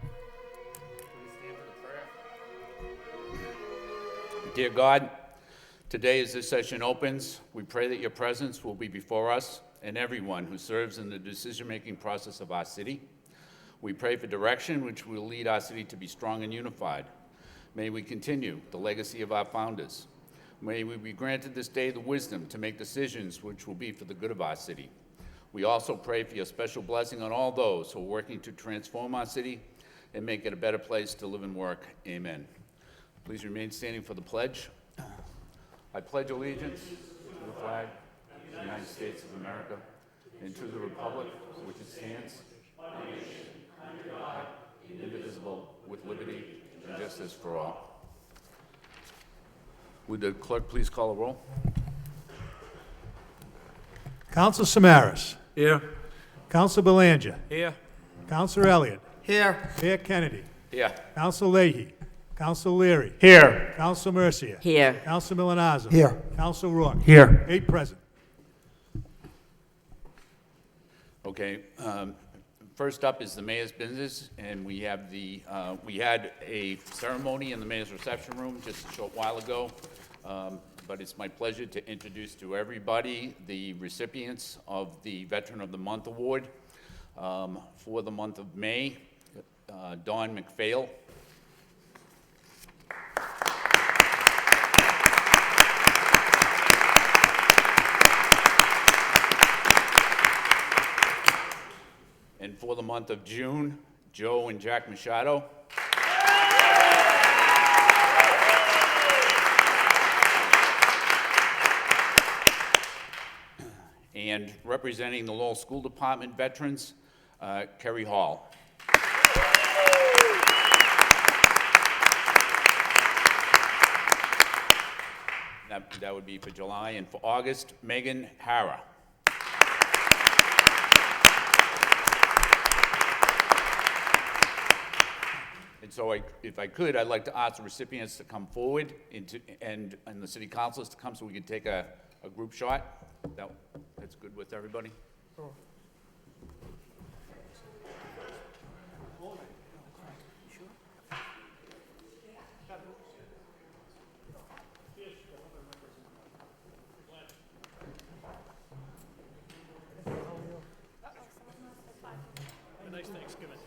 Please stand for the prayer. Dear God, today as this session opens, we pray that your presence will be before us and everyone who serves in the decision-making process of our city. We pray for direction which will lead our city to be strong and unified. May we continue the legacy of our founders. May we be granted this day the wisdom to make decisions which will be for the good of our city. We also pray for your special blessing on all those who are working to transform our city and make it a better place to live and work. Amen. Please remain standing for the pledge. I pledge allegiance to the flag of the United States of America and to the republic for which it stands, one nation, under God, indivisible, with liberty and justice for all. Would the clerk please call the roll? Counsel Samaras. Here. Counsel Belanger. Here. Counsel Elliott. Here. Mayor Kennedy. Here. Counsel Leahy. Counsel Leary. Here. Counsel Mercia. Here. Counsel Milanazzo. Here. Counsel Rourke. Here. 8 present. Okay. First up is the mayor's business, and we have we had a ceremony in the mayor's reception room just a short while ago, but it's my pleasure to introduce to everybody the recipients of the Veteran of the Month Award for the month of May. Dawn McPhail. And for the month of June, Joe and Jack Machado. And representing the Lowell School Department veterans, Kerry Hall. That would be for July. And for August, Megan Hara. And so if I could, I'd like to ask the recipients to come forward and the city councilors to come so we can take a group shot. That's good with everybody? Nice Thanksgiving.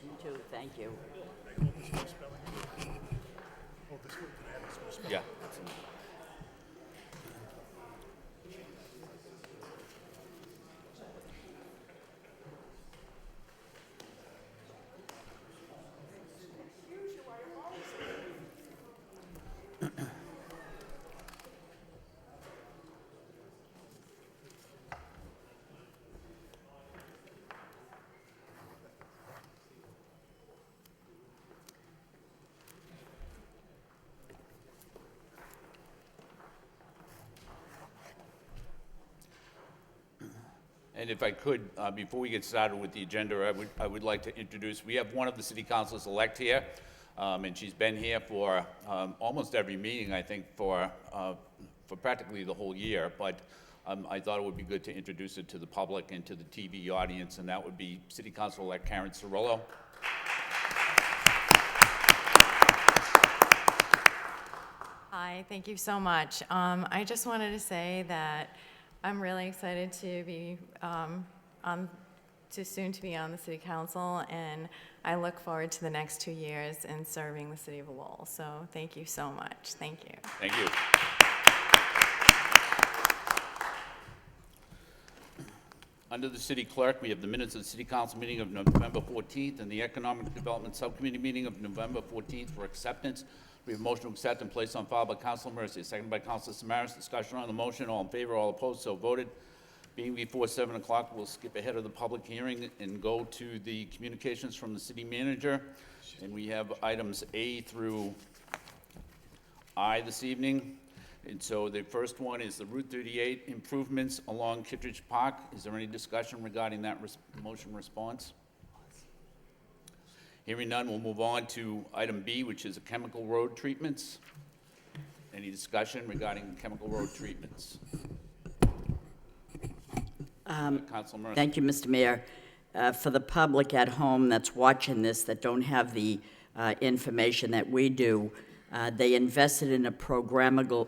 You too, thank you. Yeah. And if I could, before we get started with the agenda, I would like to introduce, we have one of the city councilors-elect here, and she's been here for almost every meeting, I think, for practically the whole year. But I thought it would be good to introduce it to the public and to the TV audience, and that would be City Council-elect Karen Cirillo. Hi, thank you so much. I just wanted to say that I'm really excited to be soon to be on the City Council, and I look forward to the next 2 years in serving the City of Lowell. So thank you so much. Thank you. Thank you. Under the city clerk, we have the minutes of the City Council meeting of November 14th and the Economic Development Subcommittee meeting of November 14th for acceptance. We have a motion to accept and place on file by Councilor Mercia, seconded by Councilor Samaras. Discussion on the motion. All in favor, all opposed, so voted. Being before 7 o'clock, we'll skip ahead of the public hearing and go to the communications from the city manager. And we have items A through I this evening. And so the first one is the Route 38 improvements along Kittredge Park. Is there any discussion regarding that motion response? Hearing none, we'll move on to item B, which is chemical road treatments. Any discussion regarding chemical road treatments? Councilor Mercer. Thank you, Mr. Mayor. For the public at home that's watching this that don't have the information that we do, they invested in a programmable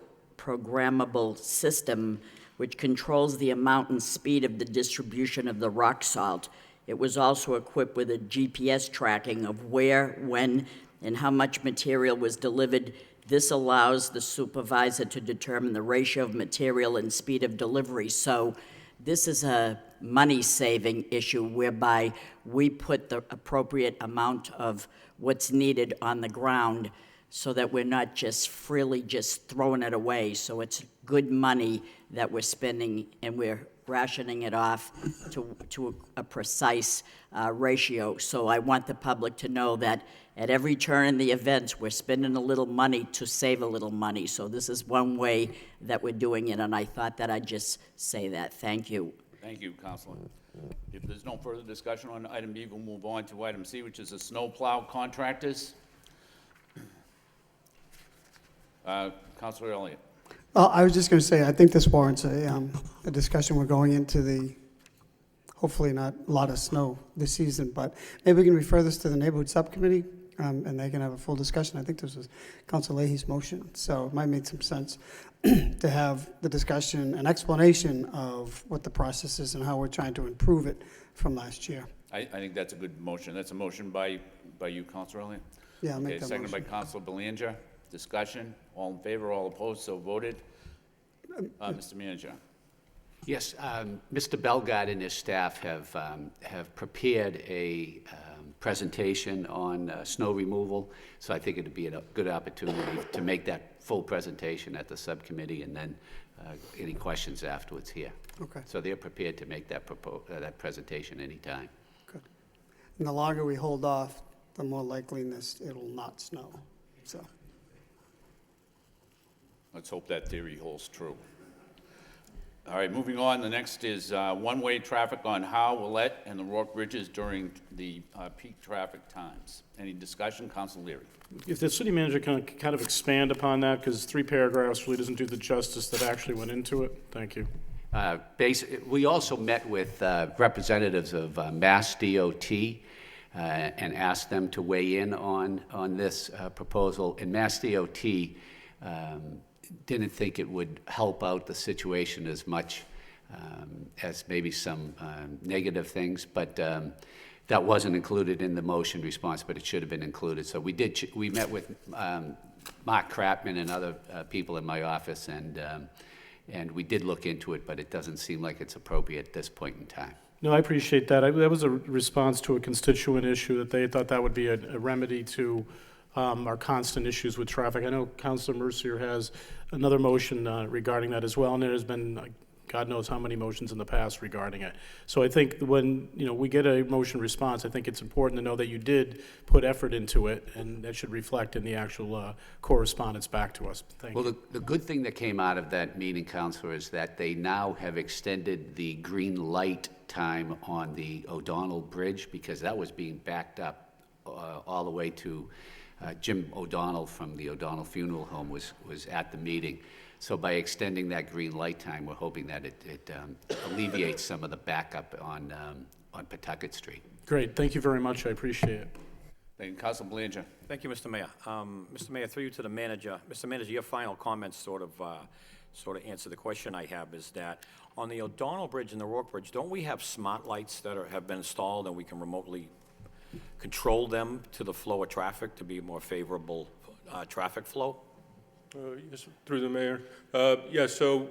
system which controls the amount and speed of the distribution of the rock salt. It was also equipped with a GPS tracking of where, when, and how much material was delivered. This allows the supervisor to determine the ratio of material and speed of delivery. So this is a money-saving issue whereby we put the appropriate amount of what's needed on the ground so that we're not just freely just throwing it away. So it's good money that we're spending, and we're rationing it off to a precise ratio. So I want the public to know that at every turn in the events, we're spending a little money to save a little money. So this is one way that we're doing it, and I thought that I'd just say that. Thank you. Thank you, Councilor. If there's no further discussion on item B, we'll move on to item C, which is the snow plow contractors. Councilor Elliott. Well, I was just going to say, I think this warrants a discussion. We're going into the, hopefully not a lot of snow this season, but maybe we can refer this to the neighborhood subcommittee, and they can have a full discussion. I think this was Councilor Leahy's motion, so it might make some sense to have the discussion, an explanation of what the process is and how we're trying to improve it from last year. I think that's a good motion. That's a motion by you, Councilor Elliott? Yeah, I'll make Okay, that seconded by motion. Councilor Belanger. Discussion. All in favor, all opposed, so voted. Mr. Manager. Yes, Mr. Belgard and his staff have prepared a presentation on snow removal, so I think it'd be a good opportunity to make that full presentation at the subcommittee, and then any questions afterwards here. Okay, So they're prepared to make that presentation anytime. good. And the longer we hold off, the more likeliness it'll not snow, so. Let's hope that theory holds true. All right, moving on. The next is one-way traffic on Howe, Willette, and the Rourke Bridges during the peak traffic times. Any discussion? Councilor Leary. If the city manager can kind of expand upon that, because 3 paragraphs really doesn't do the justice that actually went into it. Thank you. We also met with representatives of Mass DOT and asked them to weigh in on this proposal. And Mass DOT didn't think it would help out the situation as much as maybe some negative things, but that wasn't included in the motion response, but it should have been included. So we met with Mark Kratman and other people in my office, and we did look into it, but it doesn't seem like it's appropriate at this point in time. No, I appreciate that. That was a response to a constituent issue that they thought that would be a remedy to our constant issues with traffic. I know Councilor Mercier has another motion regarding that as well, and there has been God knows how many motions in the past regarding it. So I think when we get a motion response, I think it's important to know that you did put effort into it, and that should reflect in the actual correspondence back to us. Thank you. Well, the good thing that came out of that meeting, Councilor, is that they now have extended the green light time on the O'Donnell Bridge, because that was being backed up all the way to Jim O'Donnell from the O'Donnell Funeral Home was at the meeting. So by extending that green light time, we're hoping that it alleviates some of the backup on Pawtucket Street. Great, thank you very much, I appreciate it. Thank you. Council Belanger. Thank you, Mr. Mayor. Mr. Mayor, through you to the manager. Mr. Manager, your final comments sort of answer the question I have, is that on the O'Donnell Bridge and the Rourke Bridge, don't we have smart lights that have been installed and we can remotely control them to the flow of traffic to be a more favorable traffic flow? Yes, through the mayor. Yeah, so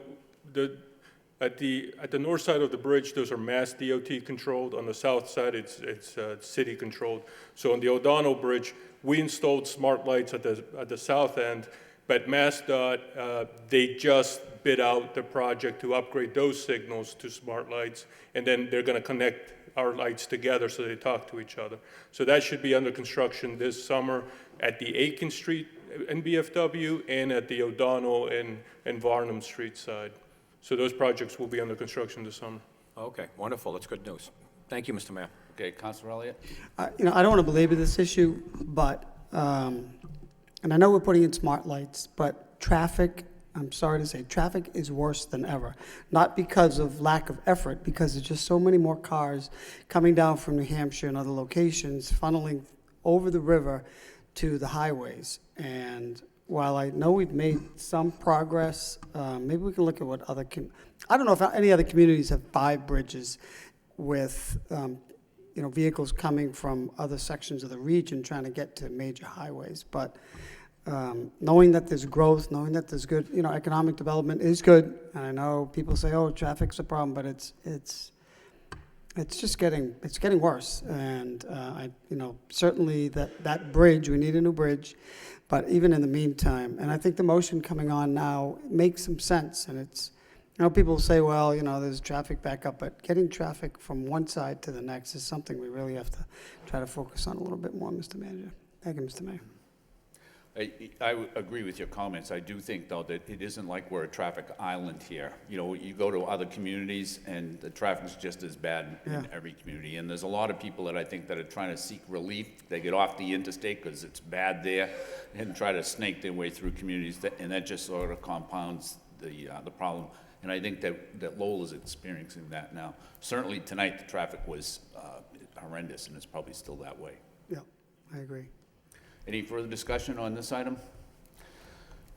at the north side of the bridge, those are Mass DOT controlled. On the south side, it's city controlled. So on the O'Donnell Bridge, we installed smart lights at the south end, but MassDOT, they just bid out the project to upgrade those signals to smart lights, and then they're going to connect our lights together so they talk to each other. So that should be under construction this summer at the Aiken Street in BFW and at the O'Donnell and Varnum Street side. So those projects will be under construction this summer. Okay, wonderful. That's good news. Thank you, Mr. Mayor. Okay, Councilor Elliott. I don't want to belabor this issue, but, and I know we're putting in smart lights, but traffic, I'm sorry to say, traffic is worse than ever. Not because of lack of effort, because there's just so many more cars coming down from New Hampshire and other locations, funneling over the river to the highways. And while I know we've made some progress, maybe we can look at what other, I don't know if any other communities have 5 bridges with, vehicles coming from other sections of the region trying to get to major highways. But knowing that there's growth, knowing that there's good, economic development is good. And I know people say, oh, traffic's a problem, but it's just getting worse. And certainly that bridge, we need a new bridge. But even in the meantime, and I think the motion coming on now makes some sense. And it's, people say, well, there's traffic backup, but getting traffic from one side to the next is something we really have to try to focus on a little bit more, Mr. Manager. Thank you, Mr. Mayor. I agree with your comments. I do think, though, that it isn't like we're a traffic island here. You go to other communities, and the traffic's just as bad in every community. And there's a lot of people that I think that are trying to seek relief. They get off the interstate because it's bad there, and try to snake their way through communities, and that just sort of compounds the problem. And I think that Lowell is experiencing that now. Certainly tonight, the traffic was horrendous, and it's probably still that way. Yeah, I agree. Any further discussion on this item?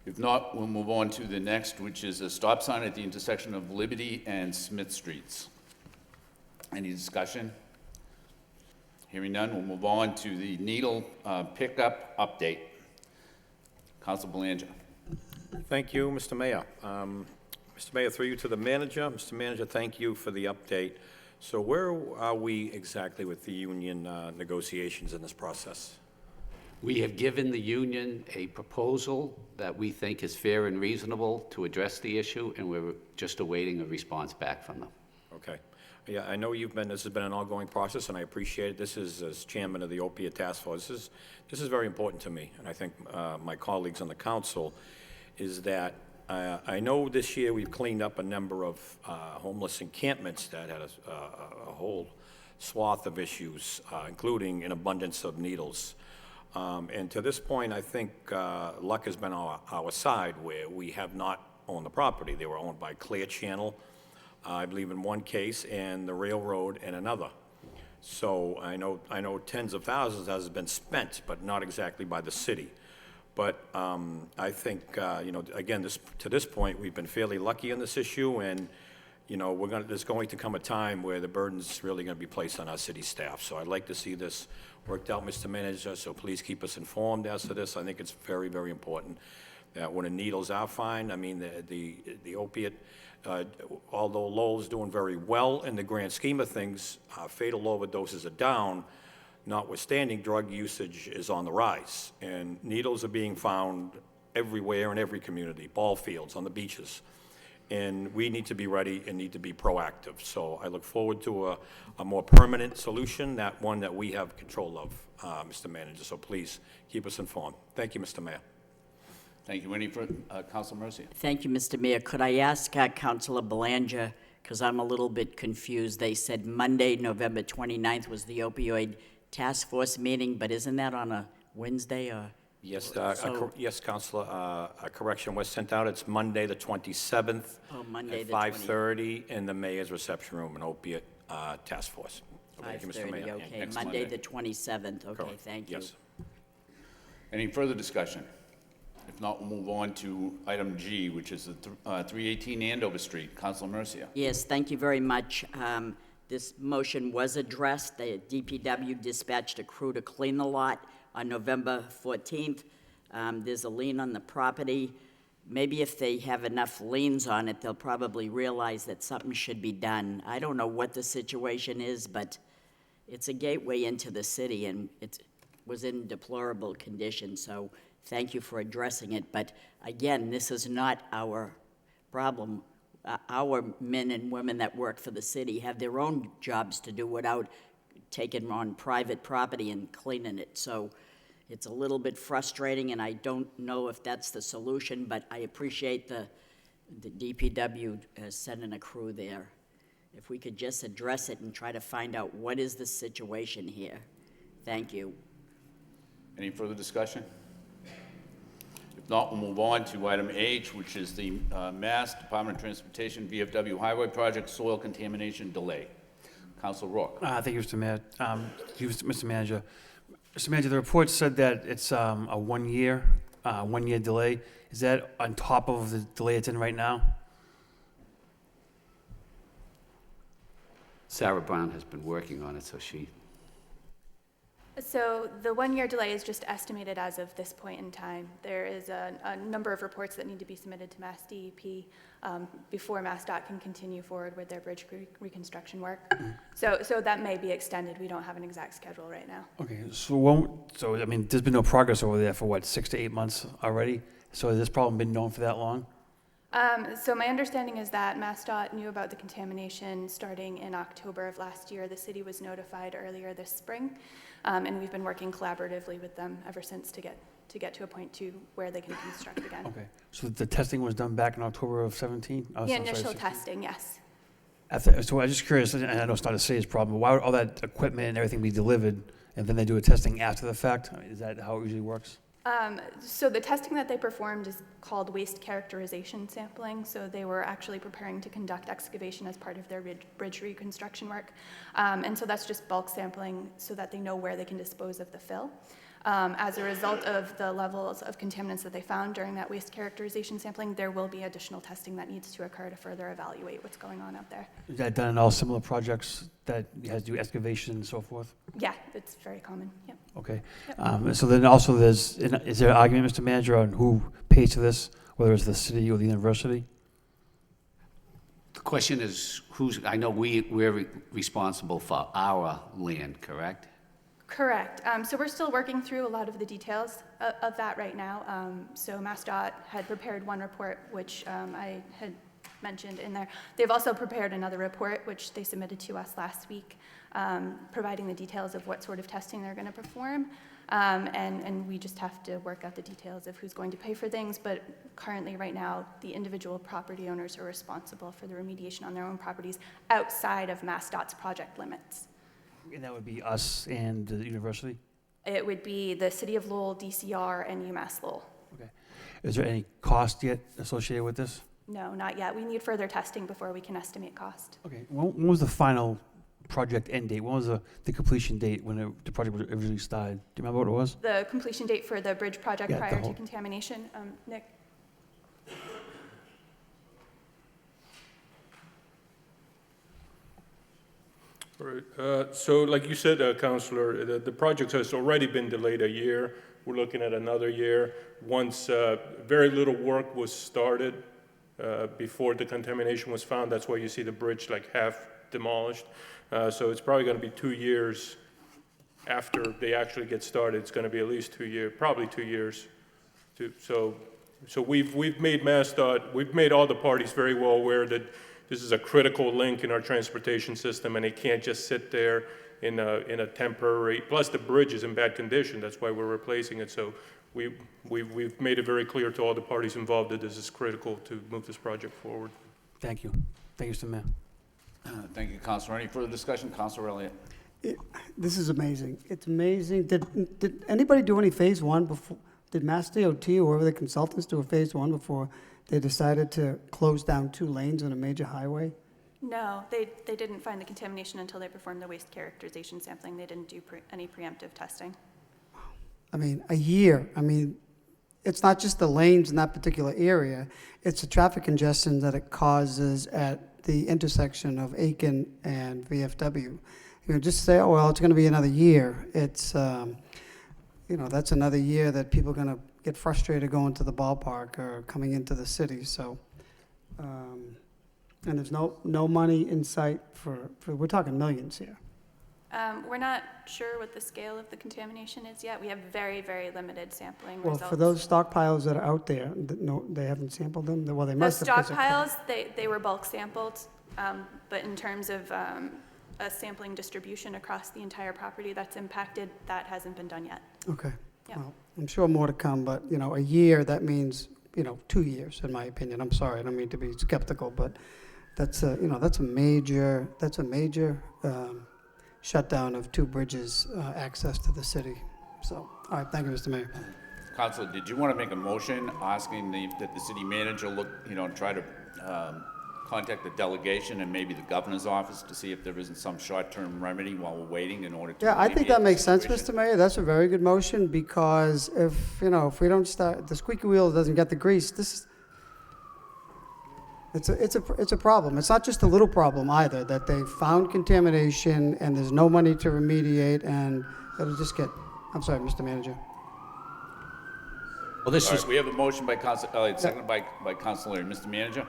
If not, we'll move on to the next, which is a stop sign at the intersection of Liberty and Smith Streets. Any discussion? Hearing none, we'll move on to the needle pickup update. Council Belanger. Thank you, Mr. Mayor. Mr. Mayor, through you to the manager. Mr. Manager, thank you for the update. So where are we exactly with the union negotiations in this process? We have given the union a proposal that we think is fair and reasonable to address the issue, and we're just awaiting a response back from them. Okay. Yeah, I know this has been an ongoing process, and I appreciate it. This is, as chairman of the opiate task force, this is very important to me, and I think my colleagues on the council, is that I know this year we've cleaned up a number of homeless encampments that had a whole swath of issues, including an abundance of needles. And to this point, I think luck has been on our side, where we have not owned the property. They were owned by Clear Channel, I believe in one case, and the railroad in another. So I know tens of thousands has been spent, but not exactly by the city. But I think, again, to this point, we've been fairly lucky on this issue, and there's going to come a time where the burden's really going to be placed on our city staff. So I'd like to see this worked out, Mr. Manager, so please keep us informed as to this. I think it's very, very important that when the needles are found, I mean, the opiate, although Lowell's doing very well in the grand scheme of things, fatal overdoses are down, notwithstanding drug usage is on the rise. And needles are being found everywhere in every community, ball fields, on the beaches. And we need to be ready and need to be proactive. So I look forward to a more permanent solution, that one that we have control of, Mr. Manager. So please keep us informed. Thank you, Mr. Mayor. Thank you. Any further, Council Mercia? Thank you, Mr. Mayor. Could I ask Councilor Belanger, because I'm a little bit confused, they said Monday, November 29th was the opioid task force meeting, but isn't that on a Wednesday or Yes, So- yes, Counselor, a correction was sent out. It's Monday, the 27th. Oh, Monday, At the 20th. 5:30 in the mayor's reception room, an opiate task force. Thank you, Mr. 5:30, Mayor. okay, Next Monday, Monday. the 27th, okay, Correct. thank you. Yes. Any further discussion? If not, we'll move on to item G, which is the 318 Andover Street. Council Mercia. Yes, thank you very much. This motion was addressed. The DPW dispatched a crew to clean the lot on November 14th. There's a lien on the property. Maybe if they have enough liens on it, they'll probably realize that something should be done. I don't know what the situation is, but it's a gateway into the city, and it was in deplorable condition, so thank you for addressing it. But again, this is not our problem. Our men and women that work for the city have their own jobs to do without taking on private property and cleaning it. So it's a little bit frustrating, and I don't know if that's the solution, but I appreciate the DPW sending a crew there. If we could just address it and try to find out what is the situation here. Thank you. Any further discussion? If not, we'll move on to item H, which is the Mass Department of Transportation VFW Highway Project Soil Contamination Delay. Council Rourke. Thank you, Mr. Mayor. Mr. Manager. Mr. Manager, the report said that it's a one-year delay. Is that on top of the delay it's in right now? Sarah Brown has been working on it, so she, So the one-year delay is just estimated as of this point in time. There is a number of reports that need to be submitted to Mass DEP before MassDOT can continue forward with their bridge reconstruction work. So that may be extended. We don't have an exact schedule right now. Okay, so I mean, there's been no progress over there for what, 6 to 8 months already? So has this problem been known for that long? So my understanding is that MassDOT knew about the contamination starting in October of last year. The city was notified earlier this spring, and we've been working collaboratively with them ever since to get to a point to where they can construct again. Okay, so the testing was done back in October of 17? The initial testing, yes. So I was just curious, and I know it's not a serious problem, but why would all that equipment and everything be delivered, and then they do a testing after the fact? I mean, is that how it usually works? So the testing that they performed is called waste characterization sampling. So they were actually preparing to conduct excavation as part of their bridge reconstruction work. And so that's just bulk sampling so that they know where they can dispose of the fill. As a result of the levels of contaminants that they found during that waste characterization sampling, there will be additional testing that needs to occur to further evaluate what's going on out there. Is that done in all similar projects that you have to do excavation and so forth? Yeah, it's very common, yep. Okay. So then also is there an argument, Mr. Manager, on who pays for this, whether it's the city or the university? the question is, I know we're responsible for our land, correct? Correct. So we're still working through a lot of the details of that right now. So MassDOT had prepared one report, which I had mentioned in there. They've also prepared another report, which they submitted to us last week, providing the details of what sort of testing they're going to perform. And we just have to work out the details of who's going to pay for things. But currently, right now, the individual property owners are responsible for the remediation on their own properties outside of MassDOT's project limits. And that would be us and the university? It would be the City of Lowell, DCR, and UMass Lowell. Okay. Is there any cost yet associated with this? No, not yet. We need further testing before we can estimate cost. Okay. When was the final project end date? When was the completion date when the project was originally started? Do you remember what it was? The completion date for the bridge project Yeah, the prior to whole- contamination, Nick? All right. So like you said, Counselor, the project has already been delayed a year. We're looking at another year. Once very little work was started before the contamination was found, that's why you see the bridge like half demolished. So it's probably going to be 2 years after they actually get started. It's going to be at least 2 years, probably 2 years. So we've made MassDOT, we've made all the parties very well aware that this is a critical link in our transportation system, and it can't just sit there in a temporary. Plus, the bridge is in bad condition. That's why we're replacing it. So we've made it very clear to all the parties involved that this is critical to move this project forward. Thank you. Thank you, Mr. Mayor. Thank you, Counselor. Any further discussion? Counselor Elliott. This is amazing. It's amazing. Did anybody do any phase one Did Mass DOT or whoever the consultants do a phase one before they decided to close down 2 lanes on a major highway? No, they didn't find the contamination until they performed the waste characterization sampling. They didn't do any preemptive testing. I mean, a year. I mean, it's not just the lanes in that particular area, it's the traffic congestion that it causes at the intersection of Aiken and VFW. You know, just say, oh, well, it's going to be another year. It's, you know, that's another year that people are going to get frustrated going to the ballpark or coming into the city. So, and there's no money in sight for we're talking millions here. We're not sure what the scale of the contamination is yet. We have very, very limited sampling Well, results. for those stockpiles that are out there, no, they haven't sampled them? Well, they The must have. 'cause they're- stockpiles, they were bulk sampled, but in terms of a sampling distribution across the entire property that's impacted, that hasn't been done yet. Okay. Yeah. Well, I'm sure more to come, but, you know, a year, that means, you know, 2 years, in my opinion. I'm sorry, I don't mean to be skeptical, but that's a, you know, that's a major shutdown of 2 bridges, access to the city. So, all right, thank you, Mr. Mayor. Counselor, did you want to make a motion asking that the city manager look, you know, try to contact the delegation and maybe the governor's office to see if there isn't some short-term remedy while we're waiting in order to Yeah, I think alleviate that the makes sense, situation? Mr. Mayor. That's a very good motion, because if, you know, if we don't start, the squeaky wheel doesn't get the grease, it's a problem. It's not just a little problem either, that they found contamination and there's no money to remediate, and it'll just get, I'm sorry, Mr. Manager. Well, this All is, right, we have a motion by Councilor Elliott, seconded by Councilor Leary. Mr. Manager?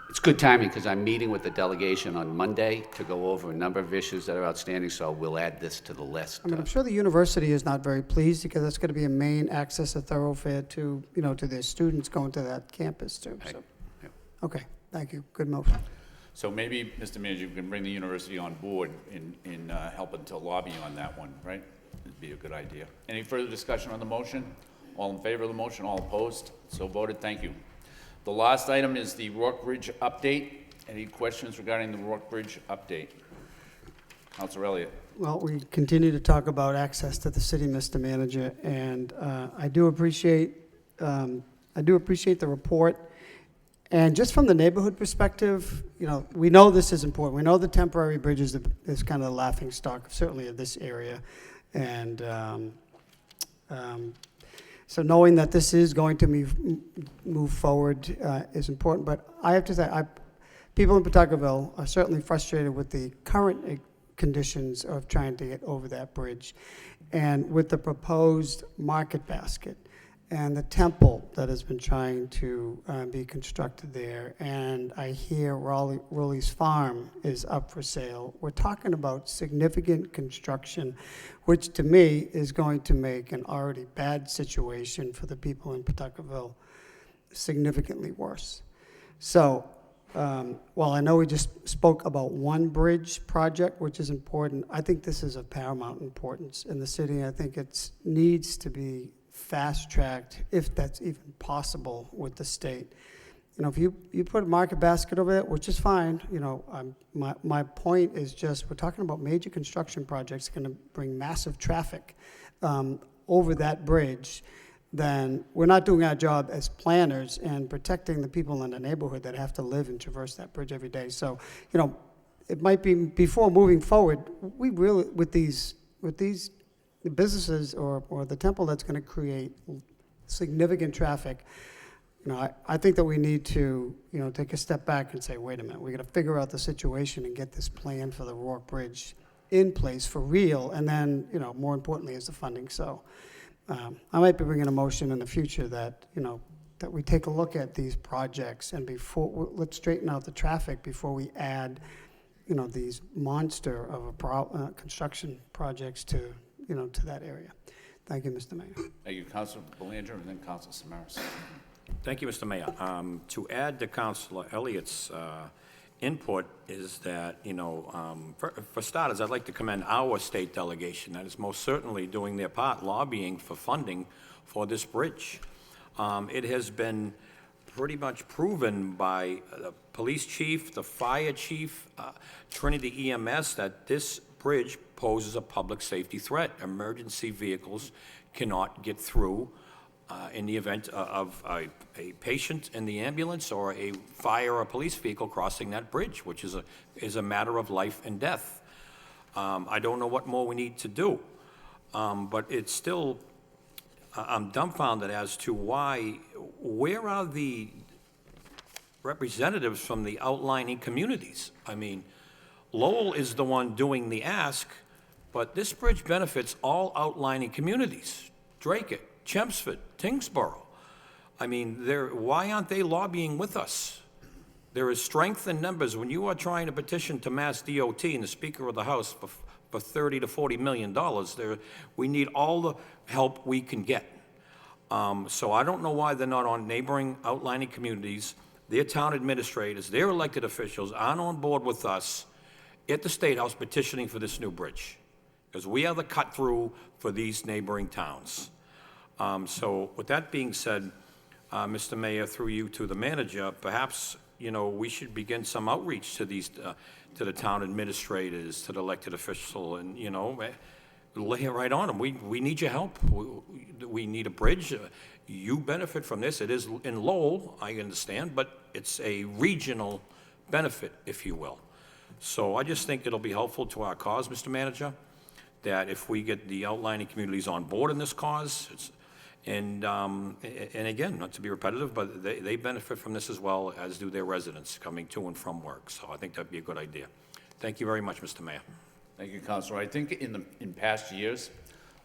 it's good timing because I'm meeting with the delegation on Monday to go over a number of issues that are outstanding, so we'll add this to the list. I mean, I'm sure the university is not very pleased, because that's going to be a main access, a thoroughfare to, you know, to their students going to that campus too. So, Yep. okay, thank you. Good motion. So maybe, Mr. Manager, we can bring the university on board in helping to lobby on that one, right? It'd be a good idea. Any further discussion on the motion? All in favor of the motion, all opposed? So voted, thank you. The last item is the Rourke Bridge update. Any questions regarding the Rourke Bridge update? Councilor Elliott. Well, we continue to talk about access to the city, Mr. Manager, and I do appreciate the report. And just from the neighborhood perspective, you know, we know this is important. We know the temporary bridge is kind of the laughing stock, certainly of this area. And so knowing that this is going to move forward is important. But I have to say, people in Pawtuckaville are certainly frustrated with the current conditions of trying to get over that bridge, and with the proposed market basket and the temple that has been trying to be constructed there. And I hear Rowley's Farm is up for sale. We're talking about significant construction, which to me is going to make an already bad situation for the people in Pawtuckaville significantly worse. So while I know we just spoke about one bridge project, which is important, I think this is of paramount importance in the city. I think it needs to be fast-tracked, if that's even possible, with the state. You know, if you put a market basket over there, which is fine, you know, my point is just, we're talking about major construction projects going to bring massive traffic over that bridge, then we're not doing our job as planners and protecting the people in the neighborhood that have to live and traverse that bridge every day. So, you know, it might be, before moving forward, we really, with these businesses or the temple that's going to create significant traffic, you know, I think that we need to, you know, take a step back and say, wait a minute, we got to figure out the situation and get this plan for the Rourke Bridge in place for real, and then, you know, more importantly is the funding. So I might be bringing a motion in the future that, you know, that we take a look at these projects, and let's straighten out the traffic before we add, you know, these monster of construction projects to, you know, to that area. Thank you, Mr. Mayor. Thank you, Councilor Belanger, and then Councilor Samaras. Thank you, Mr. Mayor. To add to Councilor Elliott's input is that, you know, for starters, I'd like to commend our state delegation that is most certainly doing their part lobbying for funding for this bridge. It has been pretty much proven by the police chief, the fire chief, Trinity EMS, that this bridge poses a public safety threat. Emergency vehicles cannot get through in the event of a patient in the ambulance or a fire or police vehicle crossing that bridge, which is a matter of life and death. I don't know what more we need to do, but it's still, I'm dumbfounded as to where are the representatives from the outlining communities? I mean, Lowell is the one doing the ask, but this bridge benefits all outlining communities. Drake, Chelmsford, Tingsboro. I mean, why aren't they lobbying with us? There is strength in numbers. When you are trying to petition to Mass DOT and the Speaker of the House for $30 to $40 million, we need all the help we can get. So I don't know why they're not on neighboring outlining communities. Their town administrators, their elected officials aren't on board with us at the State House petitioning for this new bridge, because we are the cut-through for these neighboring towns. So with that being said, Mr. Mayor, through you to the manager, perhaps, we should begin some outreach to these, to the town administrators, to the elected official, and, lay it right on them. We need your help. We need a bridge. You benefit from this. It is in Lowell, I understand, but it's a regional benefit, if you will. So I just think it'll be helpful to our cause, Mr. Manager, that if we get the outlining communities on board in this cause, and again, not to be repetitive, but they benefit from this as well, as do their residents coming to and from work. So I think that'd be a good idea. Thank you very much, Mr. Mayor. Thank you, Councilor. I think in past years,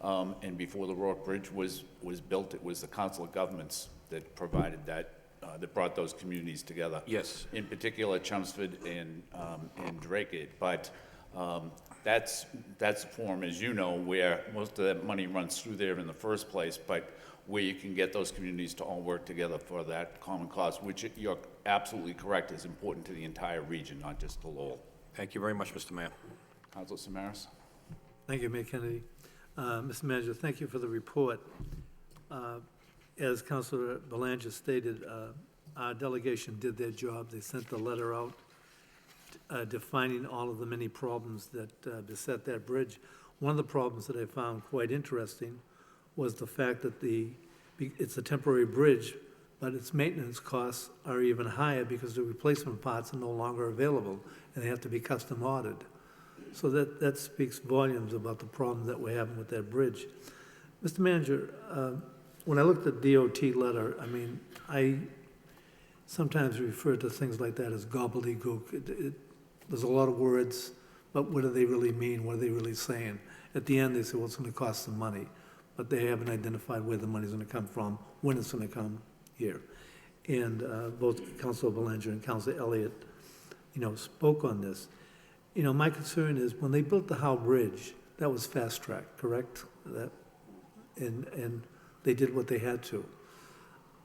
and before the Rourke Bridge was built, it was the Council of Governments that provided that, that brought those communities together. Yes. In particular, Chelmsford and Drake. But that's a forum, as you know, where most of that money runs through there in the first place, but where you can get those communities to all work together for that common cause, which you're absolutely correct is important to the entire region, not just to Lowell. Thank you very much, Mr. Mayor. Councilor Samaras? Thank you, Mayor Kennedy. Mr. Manager, thank you for the report. As Councilor Belanger stated, our delegation did their job. They sent the letter out defining all of the many problems that beset that bridge. One of the problems that I found quite interesting was the fact that it's a temporary bridge, but its maintenance costs are even higher because the replacement parts are no longer available and they have to be custom ordered. So that speaks volumes about the problem that we're having with that bridge. Mr. Manager, when I looked at the DOT letter, I mean, I sometimes refer to things like that as gobbledygook. There's a lot of words, but what do they really mean? What are they really saying? At the end, they say, well, it's going to cost some money, but they haven't identified where the money's going to come from, when it's going to come here. And both Councilor Belanger and Councilor Elliott, spoke on this. My concern is when they built the Howe Bridge, that was fast-tracked, correct? And they did what they had to.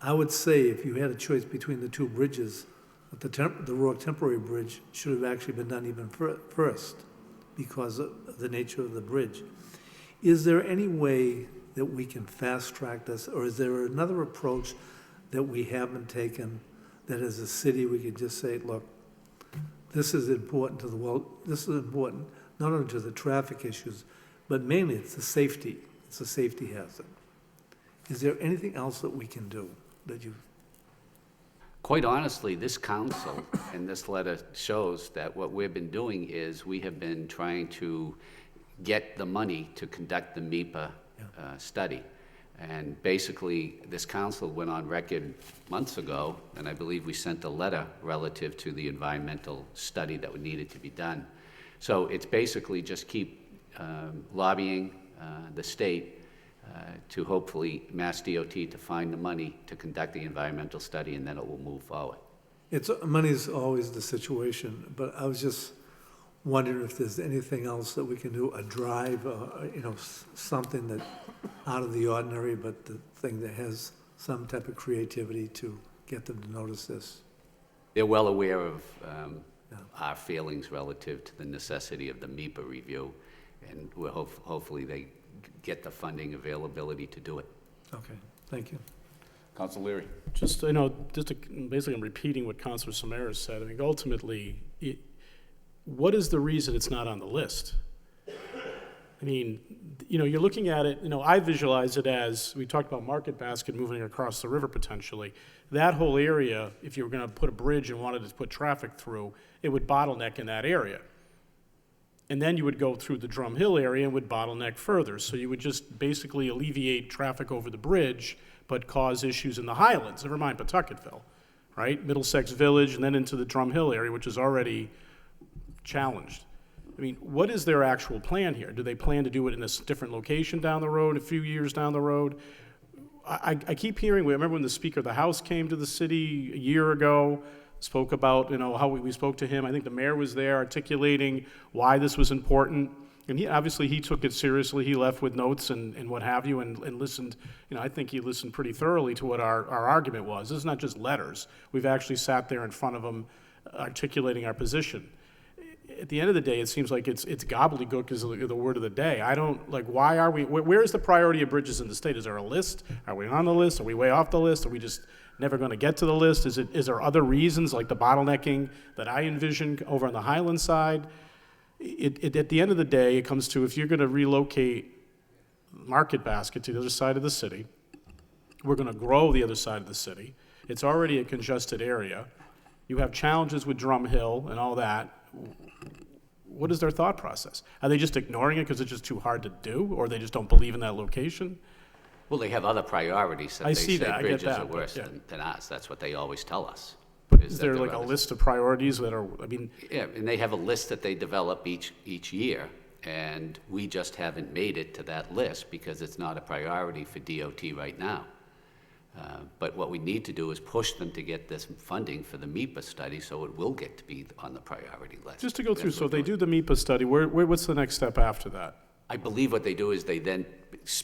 I would say if you had a choice between the two bridges, the Rourke temporary bridge should have actually been done even first because of the nature of the bridge. Is there any way that we can fast-track this, or is there another approach that we haven't taken that as a city we could just say, look, this is important to the world. This is important not only to the traffic issues, but mainly it's the safety. It's a safety hazard. Is there anything else that we can do that you? Quite honestly, this council and this letter shows that what we've been doing is we have been trying to get the money to conduct the MEPA study. And basically, this council went on record months ago, and I believe we sent a letter relative to the environmental study that needed to be done. So it's basically just keep lobbying the state to hopefully Mass DOT to find the money to conduct the environmental study, and then it will move forward. Money's always the situation, but I was just wondering if there's anything else that we can do, a drive, something that out of the ordinary, but the thing that has some type of creativity to get them to notice this. They're well aware of our feelings relative to the necessity of the MEPA review, and we're hopefully they get the funding availability to do it. Okay, thank you. Councilor Leary? Basically I'm repeating what Councilor Samaras said. I mean, ultimately, what is the reason it's not on the list? I mean, you're looking at it, I visualize it as, we talked about Market Basket moving across the river potentially. That whole area, if you were gonna put a bridge and wanted to put traffic through, it would bottleneck in that area. And then you would go through the Drum Hill area and would bottleneck further. So you would just basically alleviate traffic over the bridge, but cause issues in the Highlands, never mind Pawtucketville, right? Middlesex Village and then into the Drum Hill area, which is already challenged. I mean, what is their actual plan here? Do they plan to do it in a different location down the road, a few years down the road? I keep hearing, I remember when the Speaker of the House came to the city a year ago, spoke about, how we spoke to him. I think the mayor was there articulating why this was important. And he took it seriously. He left with notes and what have you and listened. I think he listened pretty thoroughly to what our argument was. This is not just letters. We've actually sat there in front of him articulating our position. At the end of the day, it seems like it's gobbledygook is the word of the day. I don't, why are we, where is the priority of bridges in the state? Is there a list? Are we on the list? Are we way off the list? Are we just never going to get to the list? Is there other reasons, like the bottlenecking that I envision over on the Highland side? At the end of the day, it comes to, if you're going to relocate Market Basket to the other side of the city, we're going to grow the other side of the city. It's already a congested area. You have challenges with Drum Hill and all that. What is their thought process? Are they just ignoring it because it's just too hard to do, or they just don't believe in that location? Well, they have other priorities that I they see say that, I get bridges that, are but worse yeah. than us. That's what they always tell us. But is is that there there like are a others. list of priorities that are, Yeah, and they have a list that they develop each year, and we just haven't made it to that list because it's not a priority for DOT right now. But what we need to do is push them to get this funding for the MIPA study so it will get to be on the priority list. just to go through, That's so what they do the MIPA study, what's the next step after that? I believe what they do is they then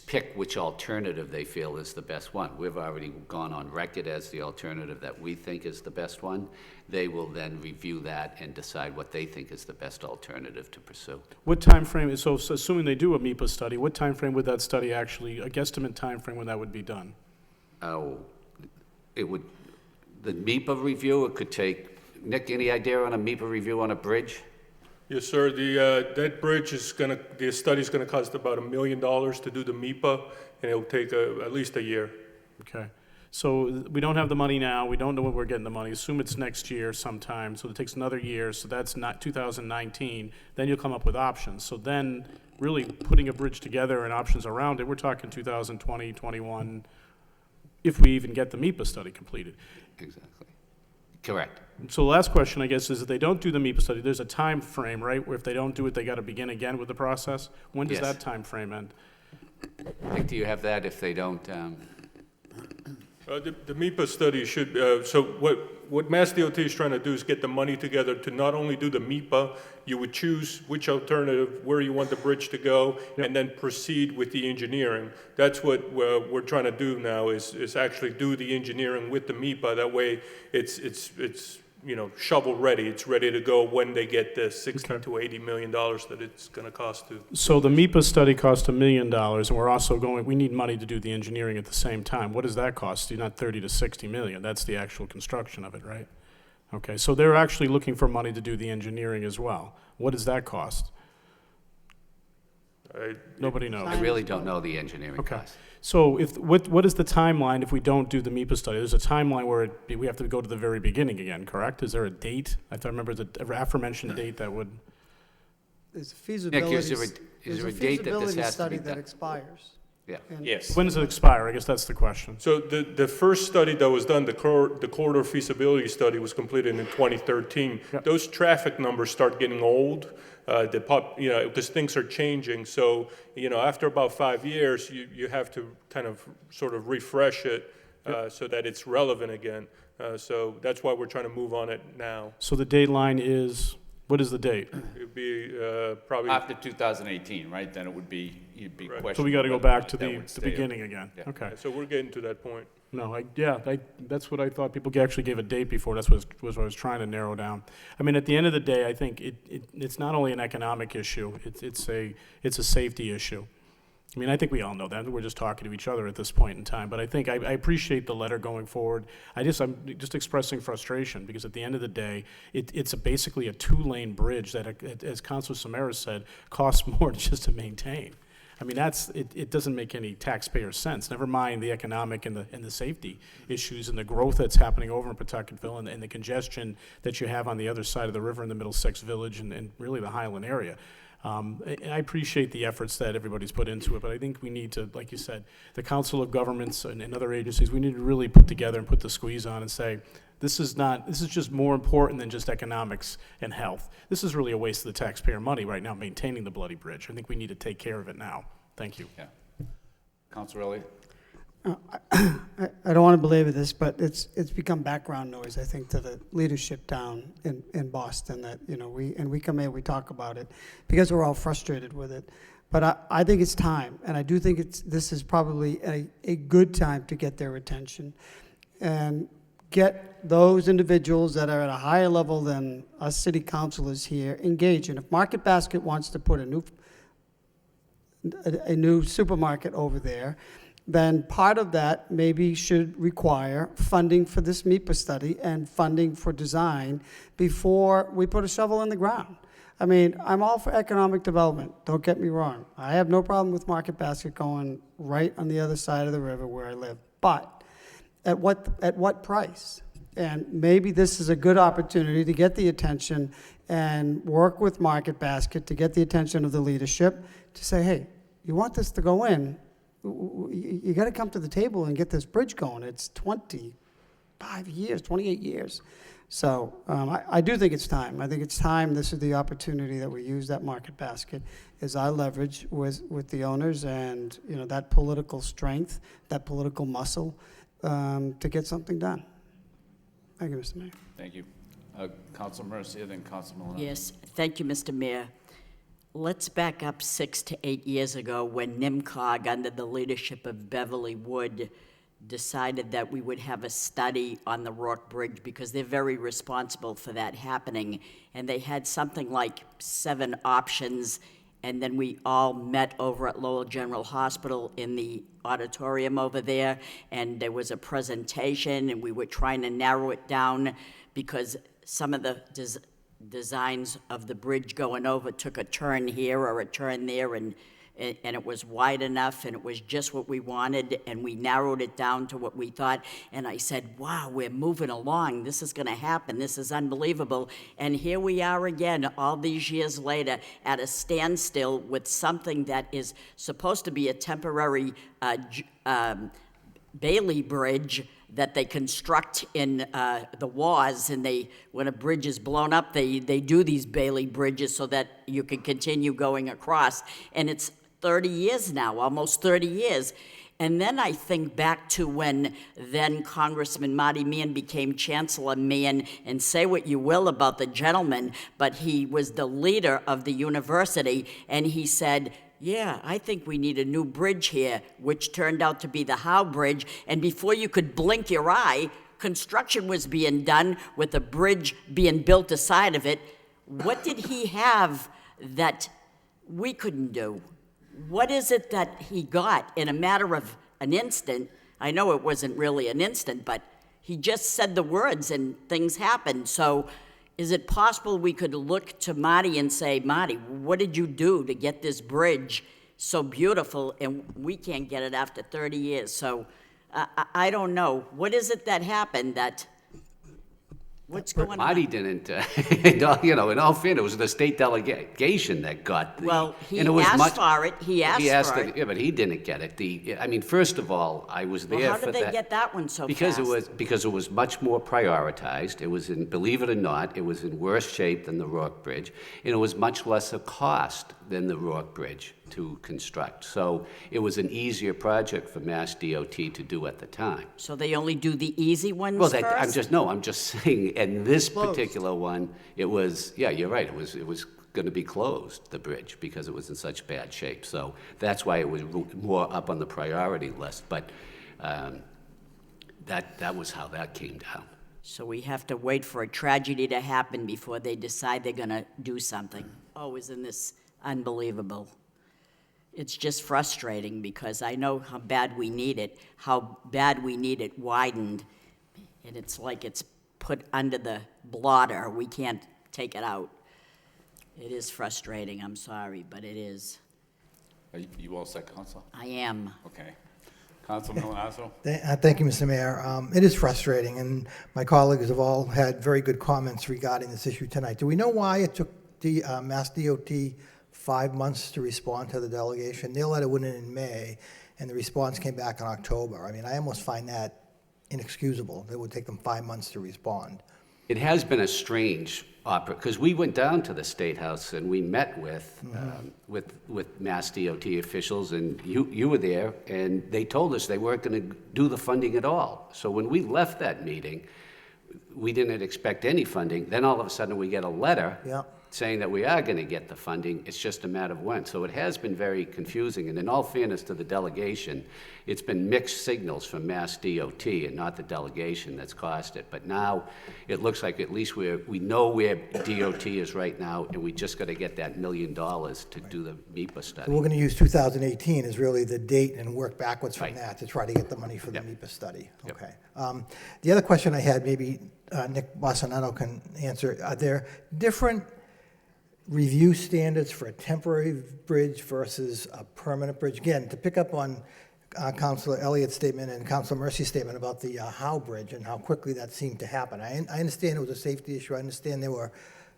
pick which alternative they feel is the best one. We've already gone on record as the alternative that we think is the best one. They will then review that and decide what they think is the best alternative to pursue. What time frame, so assuming they do a MIPA study, what time frame would that study actually, a guesstimate time frame when that would be done? Oh, it would, the MIPA review, it could take, Nick, any idea on a MIPA review on a bridge? Yes, sir. That bridge the study's gonna cost about $1 million to do the MIPA, and it'll take at least a year. Okay, so we don't have the money now, we don't know when we're getting the money, assume it's next year sometime, so it takes another year, so that's not 2019, then you'll come up with options. So then, really putting a bridge together and options around it, we're talking 2020, 21, if we even get the MIPA study completed. Exactly. Correct. So the last question, I guess, is if they don't do the MIPA study, there's a time frame, right, where if they don't do it, they got to begin again with the process? When does Yes. that time frame end? Nick, do you have that if they don't? The MIPA study should, so what Mass DOT is trying to do is get the money together to not only do the MIPA, you would choose which alternative, where you want the bridge to go, and then proceed with the engineering. That's what we're trying to do now, is actually do the engineering with the MIPA. That way, it's shovel ready. It's ready to go when they get the $60 to $80 million that it's going to cost to. So the MIPA study cost $1 million, and we're also we need money to do the engineering at the same time. What does that cost? Not 30 to 60 million. That's the actual construction of it, right? Okay, so they're actually looking for money to do the engineering as well. What does that cost? Nobody knows. I really don't know the engineering Okay. cost. So what is the timeline if we don't do the MIPA study? There's a timeline where we have to go to the very beginning again, correct? Is there a date? I remember the aforementioned date that would, There's a feasibility, is there a date that this has to study be that done? expires. Yeah. And Yes. when does it expire? I guess that's the question. So the first study that was done, the corridor feasibility study, was completed in 2013. Yep. Those traffic numbers start getting old, because things are changing. So, after about 5 years, you have to kind of sort of refresh it so that it's relevant again. So that's why we're trying to move on it now. So the dateline is, what is the date? It'd be probably. After 2018, right, then it would be, you'd be questioning. So we got to go whether or back not to that the would stay. beginning again. Yeah. Okay. So we're getting to that point. No, that's what I thought. People actually gave a date before. That's what I was trying to narrow down. I mean, at the end of the day, I think it's not only an economic issue. It's a safety issue. I mean, I think we all know that. We're just talking to each other at this point in time. But I think I appreciate the letter going forward. I'm just expressing frustration because at the end of the day, it's basically a 2-lane bridge that, as Councilor Samara said, costs more just to maintain. I mean, it doesn't make any taxpayer sense. Never mind the economic and the safety issues and the growth that's happening over in Pawtucketville and the congestion that you have on the other side of the river in the Middlesex Village and really the Highland area. I appreciate the efforts that everybody's put into it, but I think we need to, like you said, the Council of Governments and other agencies, we need to really put together and put the squeeze on and say, this is just more important than just economics and health. This is really a waste of the taxpayer money right now, maintaining the bloody bridge. I think we need to take care of it now. Thank you. Yeah. Councilor Elliott? I don't want to belabor this, but it's become background noise, I think, to the leadership down in Boston that, we come here, we talk about it because we're all frustrated with it. But I think it's time, and I do think this is probably a good time to get their attention and get those individuals that are at a higher level than us city councilors here engaged. And if Market Basket wants to put a new supermarket over there, then part of that maybe should require funding for this MIPA study and funding for design before we put a shovel in the ground. I mean, I'm all for economic development, don't get me wrong. I have no problem with Market Basket going right on the other side of the river where I live. But at what price? And maybe this is a good opportunity to get the attention and work with Market Basket to get the attention of the leadership to say, hey, you want this to go in, you got to come to the table and get this bridge going. It's 25 years, 28 years. So I do think it's time. I think it's time. This is the opportunity that we use that Market Basket as our leverage with the owners and that political strength, that political muscle to get something done. Thank you, Mr. Mayor. Thank you. Councilor Mercia, then Councilor Milano. Yes, thank you, Mr. Mayor. Let's back up 6 to 8 years ago when NIMCOG, under the leadership of Beverly Wood, decided that we would have a study on the Rourke Bridge because they're very responsible for that happening. And they had something like 7 options, and then we all met over at Lowell General Hospital in the auditorium over there, and there was a presentation, and we were trying to narrow it down because some of the designs of the bridge going over took a turn here or a turn there, and it was wide enough, and it was just what we wanted, and we narrowed it down to what we thought. And I said, wow, we're moving along. This is going to happen. This is unbelievable. And here we are again, all these years later, at a standstill with something that is supposed to be a temporary Bailey Bridge that they construct in the wars, and when a bridge is blown up, they do these Bailey bridges so that you can continue going across. And it's 30 years now, almost 30 years. And then I think back to when then Congressman Marty Meehan became Chancellor Meehan, and say what you will about the gentleman, but he was the leader of the university, and he said, yeah, I think we need a new bridge here, which turned out to be the Howe Bridge. And before you could blink your eye, construction was being done with a bridge being built aside of it. What did he have that we couldn't do? What is it that he got in a matter of an instant? I know it wasn't really an instant, but he just said the words and things happened. So is it possible we could look to Marty and say, Marty, what did you do to get this bridge so beautiful, and we can't get it after 30 years? So I don't know. What is it that happened that, what's going on? Marty didn't, in all fairness, it was the state delegation that got the... Well, he and it was asked for it. He asked for it. Yeah, but he didn't get it. First of all, I was there Well, for how that. did they get that one so Because fast? it was much more prioritized. It was believe it or not, it was in worse shape than the Rourke Bridge, and it was much less a cost than the Rourke Bridge to construct. So it was an easier project for Mass DOT to do at the time. So they only do the easy ones Well, first? I'm just saying, in this particular one, it was, yeah, you're right, it was going to be closed, the bridge, because it was in such bad shape. So that's why it was more up on the priority list. But that was how that came down. So we have to wait for a tragedy to happen before they decide they're going to do something. Oh, isn't this unbelievable? It's just frustrating because I know how bad we need it, widened, and it's like it's put under the blotter. We can't take it out. It is frustrating, I'm sorry, but it is. Are you all set, Council? I am. Okay. Councilman Milazzo? Thank you, Mr. Mayor. It is frustrating, and my colleagues have all had very good comments regarding this issue tonight. Do we know why it took the Mass DOT 5 months to respond to the delegation? Their letter went in May, and the response came back in October. I mean, I almost find that inexcusable. It would take them 5 months to respond. It has been a strange opera, because we went down to the State House and we met with Mass DOT officials, and you were there, and they told us they weren't going to do the funding at all. So when we left that meeting, we didn't expect any funding. Then all of a sudden we get a letter saying that we are going to get the funding. It's just a matter of when. So it has been very confusing. And in all fairness to the delegation, it's been mixed signals from Mass DOT and not the delegation that's caused it. But now it looks like at least we know where DOT is right now, and we just got to get that $1 million to do the MIPA study. We're going to use 2018 as really the date and work backwards from that to try to get the money for the MIPA study. Okay. The other question I had, maybe Nick Bossinato can answer, are there different review standards for a temporary bridge versus a permanent bridge? Again, to pick up on Councilor Elliott's statement and Councilor Mercy's statement about the Howe Bridge and how quickly that seemed to happen. I understand it was a safety issue. I understand they were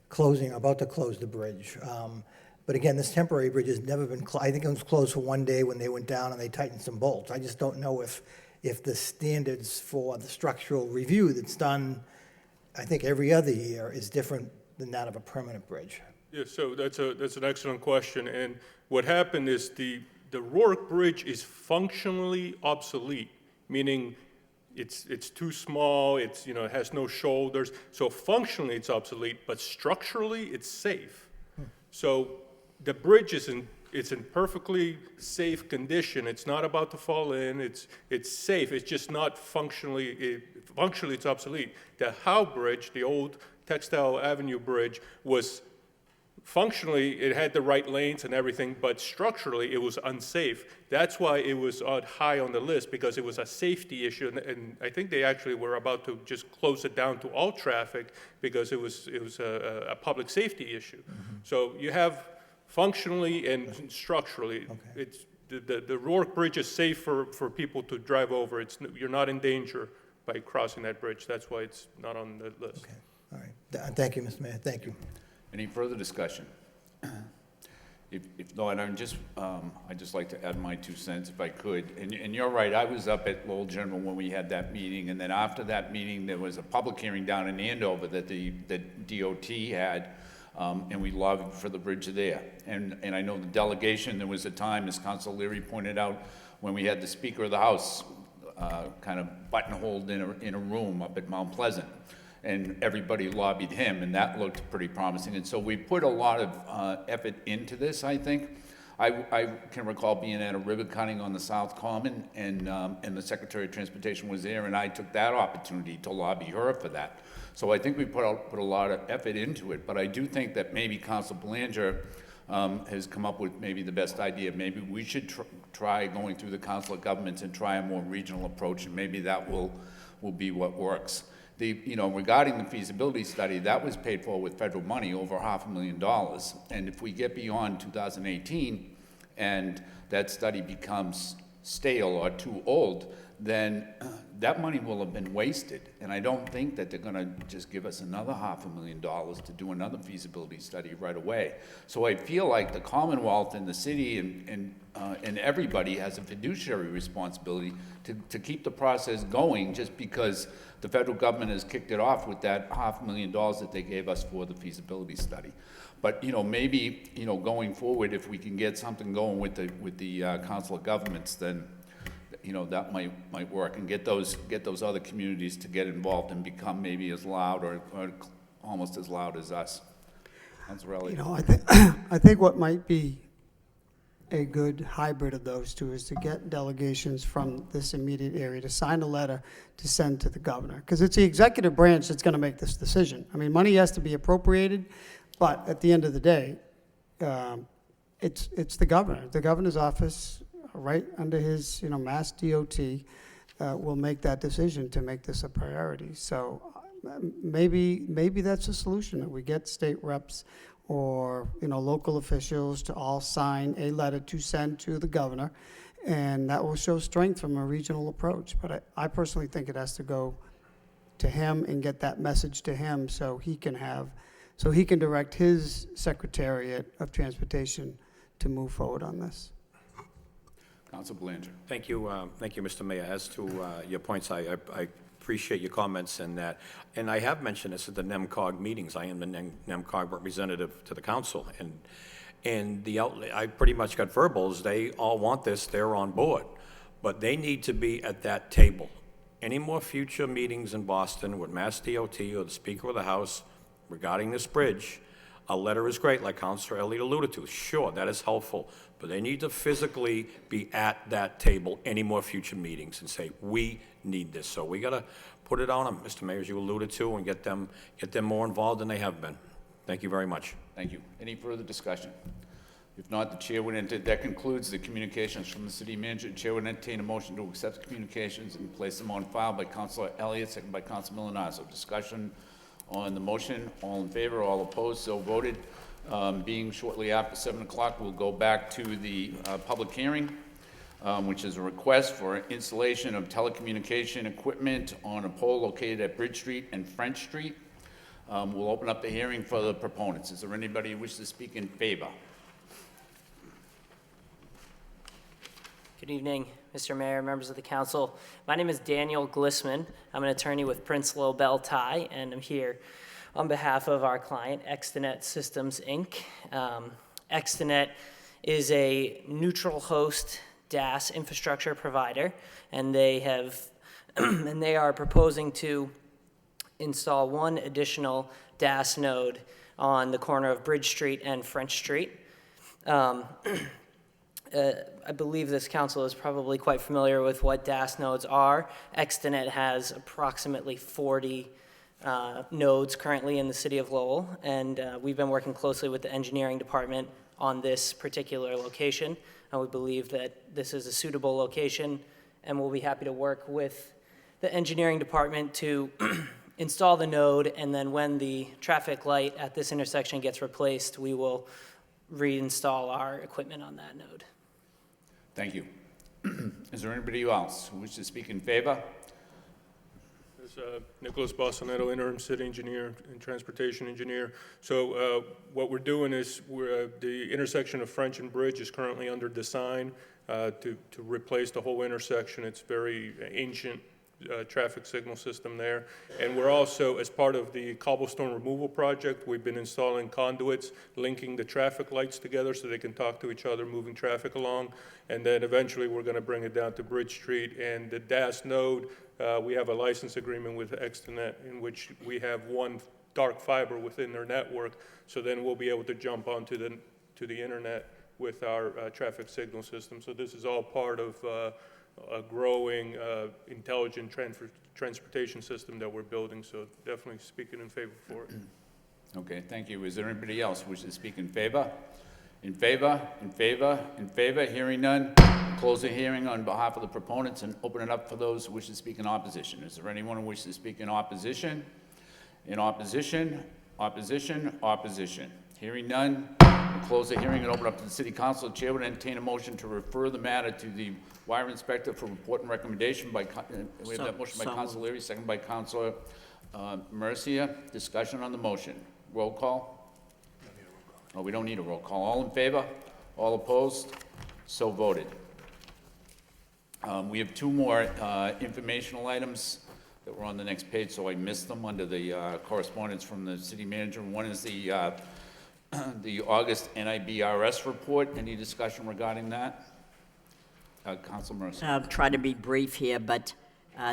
about to close the bridge. But again, this temporary bridge has never been I think it was closed for one day when they went down and they tightened some bolts. I just don't know if the standards for the structural review that's done, I think every other year, is different than that of a permanent bridge. Yeah, so that's an excellent question. And what happened is the Rourke Bridge is functionally obsolete, meaning it's too small, it has no shoulders. So functionally it's obsolete, but structurally it's safe. So the bridge is in perfectly safe condition. It's not about to fall in. It's safe. It's just not functionally. Functionally, it's obsolete. The Howe Bridge, the old Textile Avenue Bridge, was functionally, it had the right lanes and everything, but structurally it was unsafe. That's why it was high on the list, because it was a safety issue, and I think they actually were about to just close it down to all traffic because it was a public safety issue. So you have functionally and structurally, it's the Rourke Bridge is safe for people to drive over. You're not in danger by crossing that bridge. That's why it's not on the list. Okay, all right. Thank you, Mr. Mayor. Thank you. Any further discussion? If not, I'd just like to add my 2 cents if I could. And you're right, I was up at Lowell General when we had that meeting, and then after that meeting, there was a public hearing down in Andover that the DOT had, and we lobbied for the bridge there. And I know the delegation, there was a time, as Council Leary pointed out, when we had the Speaker of the House kind of buttonholed in a room up at Mount Pleasant. And everybody lobbied him, and that looked pretty promising. And so we put a lot of effort into this, I think. I can recall being at a ribbon cutting on the South Common, and the Secretary of Transportation was there, and I took that opportunity to lobby her for that. So I think we put a lot of effort into it, but I do think that maybe Council Belanger has come up with maybe the best idea. Maybe we should try going through the Council of Governments and try a more regional approach, and maybe that will be what works. Regarding the feasibility study, that was paid for with federal money, over $500,000. And if we get beyond 2018 and that study becomes stale or too old, then that money will have been wasted. And I don't think that they're going to just give us another $500,000 to do another feasibility study right away. So I feel like the Commonwealth and the city and everybody has a fiduciary responsibility to keep the process going, just because the federal government has kicked it off with that $500,000 that they gave us for the feasibility study. But maybe going forward, if we can get something going with the Council of Governments, then that might work, and get those other communities to get involved and become maybe as loud or almost as loud as us. Councilor Elliott. I think what might be a good hybrid of those two is to get delegations from this immediate area to sign a letter to send to the governor, because it's the executive branch that's going to make this decision. I mean, money has to be appropriated, but at the end of the day, it's the governor. The governor's office, right under his, Mass DOT, will make that decision to make this a priority. So maybe that's a solution, that we get state reps or, local officials to all sign a letter to send to the governor, and that will show strength from a regional approach. But I personally think it has to go to him and get that message to him so he can direct his Secretariat of Transportation to move forward on this. Council Belanger. Thank you, Mr. Mayor. As to your points, I appreciate your comments in that. And I have mentioned this at the NEMCOG meetings. I am the NEMCOG representative to the council. And the outlet, I pretty much got verbals. They all want this. They're on board. But they need to be at that table. Any more future meetings in Boston with Mass DOT or the Speaker of the House regarding this bridge, a letter is great, like Councilor Elliott alluded to. Sure, that is helpful. But they need to physically be at that table, any more future meetings, and say, we need this. So we got to put it on them, Mr. Mayor, as you alluded to, and get them more involved than they have been. Thank you very much. Thank you. Any further discussion? If not, the chair would that concludes the communications from the city manager. The chair would entertain a motion to accept communications and place them on file by Councilor Elliott, second by Councilor Milonazo. Discussion on the motion. All in favor, all opposed, so voted. Being shortly after 7 o'clock, we'll go back to the public hearing, which is a request for installation of telecommunication equipment on a pole located at Bridge Street and French Street. We'll open up the hearing for the proponents. Is there anybody who wishes to speak in favor? Good evening, Mr. Mayor, members of the council. My name is Daniel Glissman. I'm an attorney with Prince Lowell Tie, and I'm here on behalf of our client, Extenet Systems, Inc. Extenet is a neutral host DAS infrastructure provider, and they are proposing to install one additional DAS node on the corner of Bridge Street and French Street. I believe this council is probably quite familiar with what DAS nodes are. Extenet has approximately 40 nodes currently in the city of Lowell, and we've been working closely with the engineering department on this particular location. And we believe that this is a suitable location, and we'll be happy to work with the engineering department to install the node, and then when the traffic light at this intersection gets replaced, we will reinstall our equipment on that node. Thank you. Is there anybody else who wishes to speak in favor? This is Nicholas Bostonetto, interim city engineer and transportation engineer. So what we're doing is the intersection of French and Bridge is currently under design to replace the whole intersection. It's very ancient traffic signal system there. And we're also, as part of the cobblestone removal project, we've been installing conduits linking the traffic lights together so they can talk to each other, moving traffic along. And then eventually we're going to bring it down to Bridge Street. And the DAS node, we have a license agreement with Extenet in which we have one dark fiber within their network. So then we'll be able to jump onto the internet with our traffic signal system. So this is all part of a growing intelligent transportation system that we're building, so definitely speaking in favor for it. Okay, thank you. Is there anybody else who wishes to speak in favor? In favor, in favor, in favor, hearing none. Close the hearing on behalf of the proponents and open it up for those who wish to speak in opposition. Is there anyone who wishes to speak in opposition? In opposition, opposition, opposition. Hearing none, we'll close the hearing and open up to the city council. The chair would entertain a motion to refer the matter to the wire inspector for report and recommendation by, we have that motion by Councilor Leary, second by Councilor Mercia. Discussion on the motion. Roll call? Oh, we don't need a roll call. All in favor? All opposed? So voted. We have two more informational items that were on the next page, so I missed them under the correspondence from the city manager. One is the August NIBRS report. Any discussion regarding that? Councilor Mercer. I'll try to be brief here, but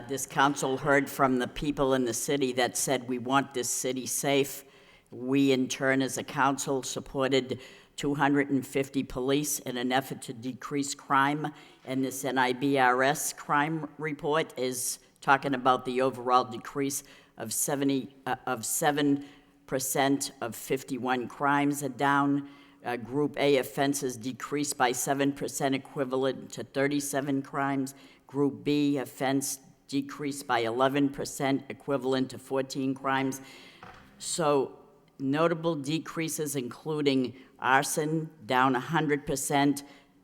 this council heard from the people in the city that said we want this city safe. We, in turn, as a council, supported 250 police in an effort to decrease crime, and this NIBRS crime report is talking about the overall decrease of 7% of 51 crimes are down. Group A offenses decreased by 7%, equivalent to 37 crimes. Group B offense decreased by 11%, equivalent to 14 crimes. So notable decreases including arson, down 100%,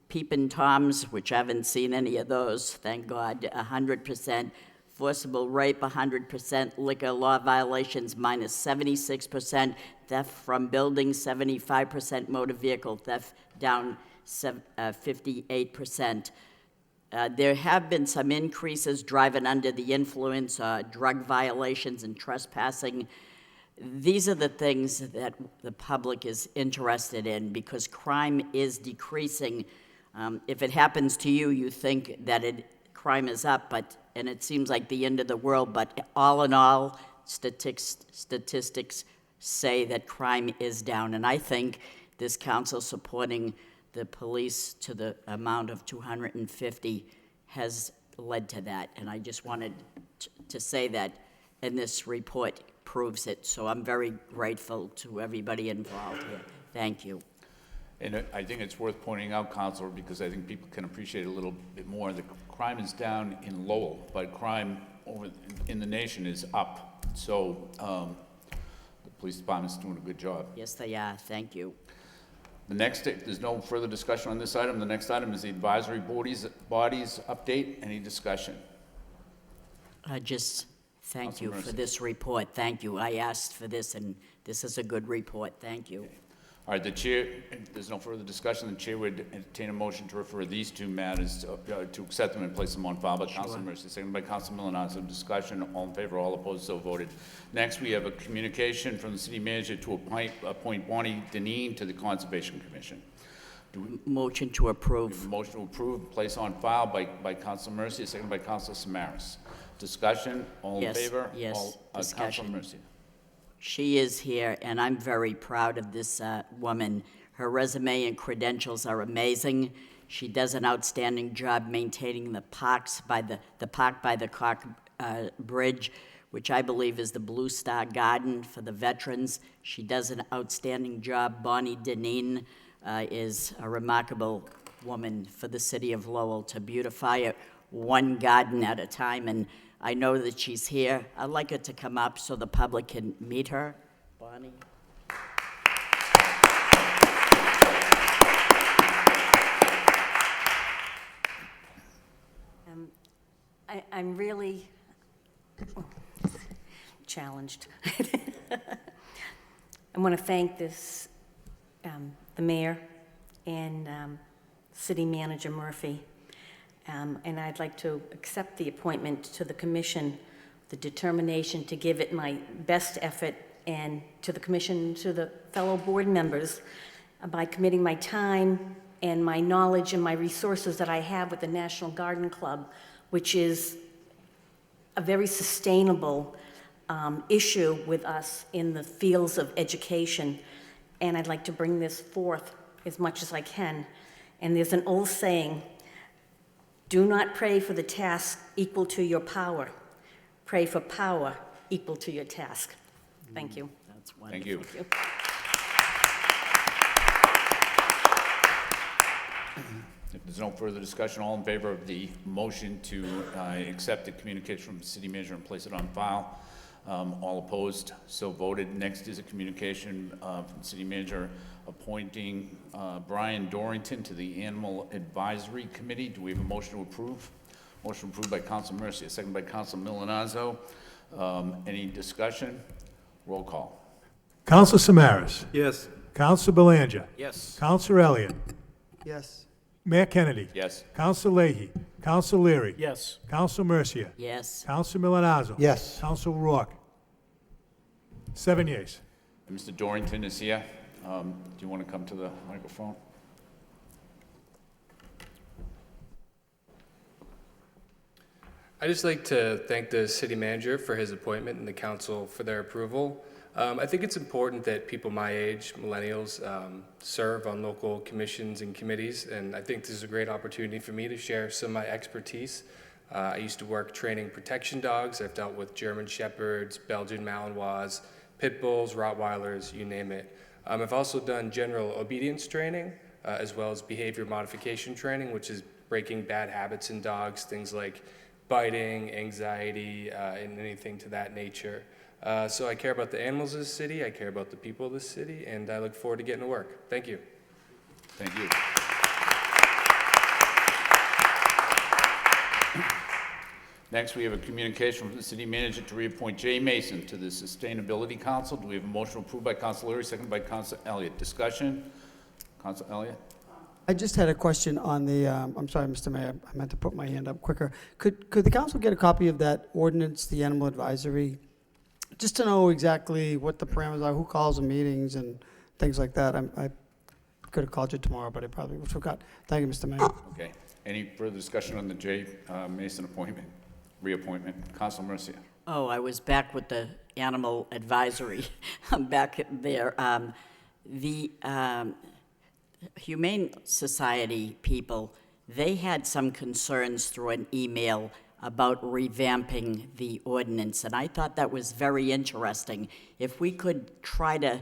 peeping toms, which I haven't seen any of those, thank God, 100%, forcible rape, 100%, liquor law violations, minus 76%, theft from buildings, 75%, motor vehicle theft, down 58%. There have been some increases, driving under the influence, drug violations and trespassing. These are the things that the public is interested in because crime is decreasing. If it happens to you, you think that crime is up, and it seems like the end of the world, but all in all, statistics say that crime is down. And I think this council supporting the police to the amount of 250 has led to that. And I just wanted to say that, and this report proves it. So I'm very grateful to everybody involved here. Thank you. And I think it's worth pointing out, Counselor, because I think people can appreciate a little bit more. The crime is down in Lowell, but crime in the nation is up. So the police department's doing a good job. Yes, they are. Thank you. The next, there's no further discussion on this item. The next item is the advisory bodies update. Any discussion? Just thank you Councilor for Mercy. this report. Thank you. I asked for this, and this is a good report. Thank you. All right, the chair, if there's no further discussion, the chair would entertain a motion to refer these two matters to accept them and place them on file by Councilor Mercy, seconded by Councilor Milonazo. Discussion, all in favor, all opposed, so voted. Next, we have a communication from the city manager to appoint Bonnie Deneen to the Conservation Commission. Motion to approve. Motion to approve, place on file by Councilor Mercy, seconded by Councilor Samaras. Discussion, all in Yes, favor? yes, Councilor discussion. Mercy. She is here, and I'm very proud of this woman. Her resume and credentials are amazing. She does an outstanding job maintaining the parks by the park by the Cock Bridge, which I believe is the Blue Star Garden for the veterans. She does an outstanding job. Bonnie Deneen is a remarkable woman for the city of Lowell to beautify it one garden at a time, and I know that she's here. I'd like her to come up so the public can meet her. Bonnie? I'm really challenged. I want to thank the mayor and city manager Murphy. And I'd like to accept the appointment to the commission, the determination to give it my best effort, and to the commission, to the fellow board members, by committing my time and my knowledge and my resources that I have with the National Garden Club, which is a very sustainable issue with us in the fields of education. And I'd like to bring this forth as much as I can. And there's an old saying, do not pray for the task equal to your power. Pray for power equal to your task. Thank you. That's wonderful. Thank you. Thank you. If there's no further discussion, all in favor of the motion to accept the communication from the city manager and place it on file? All opposed, so voted. Next is a communication from the city manager appointing Brian Dorrington to the Animal Advisory Committee. Do we have a motion to approve? Motion approved by Councilor Mercy, a second by Councilor Milonazo. Any discussion? Roll call. Councilor Samaras. Yes. Councilor Belanger. Yes. Councilor Elliott. Yes. Mayor Kennedy. Yes. Councilor Leahy. Councilor Leary. Yes. Councilor Mercia. Yes. Councilor Milonazo. Yes. Councilor Rourke. 7 yeas. Mr. Dorrington is here. Do you want to come to the microphone? I'd just like to thank the city manager for his appointment and the council for their approval. I think it's important that people my age, millennials, serve on local commissions and committees, and I think this is a great opportunity for me to share some of my expertise. I used to work training protection dogs. I've dealt with German Shepherds, Belgian Malinois, Pit Bulls, Rottweilers, you name it. I've also done general obedience training, as well as behavior modification training, which is breaking bad habits in dogs, things like biting, anxiety, and anything to that nature. So I care about the animals of the city, I care about the people of the city, and I look forward to getting to work. Thank you. Thank you. Next, we have a communication from the city manager to reappoint Jay Mason to the Sustainability Council. Do we have a motion approved by Council Leary, seconded by Council Elliott? Discussion? Council Elliott? I just had a question on the, I'm sorry, Mr. Mayor, I meant to put my hand up quicker. Could the council get a copy of that ordinance, the animal advisory? Just to know exactly what the parameters are, who calls the meetings and things like that. I could have called you tomorrow, but I probably forgot. Thank you, Mr. Mayor. Okay. Any further discussion on the Jay Mason appointment, reappointment? Council Mercia? Oh, I was back with the animal advisory. I'm back there. The Humane Society people, they had some concerns through an email about revamping the ordinance, and I thought that was very interesting. If we could try to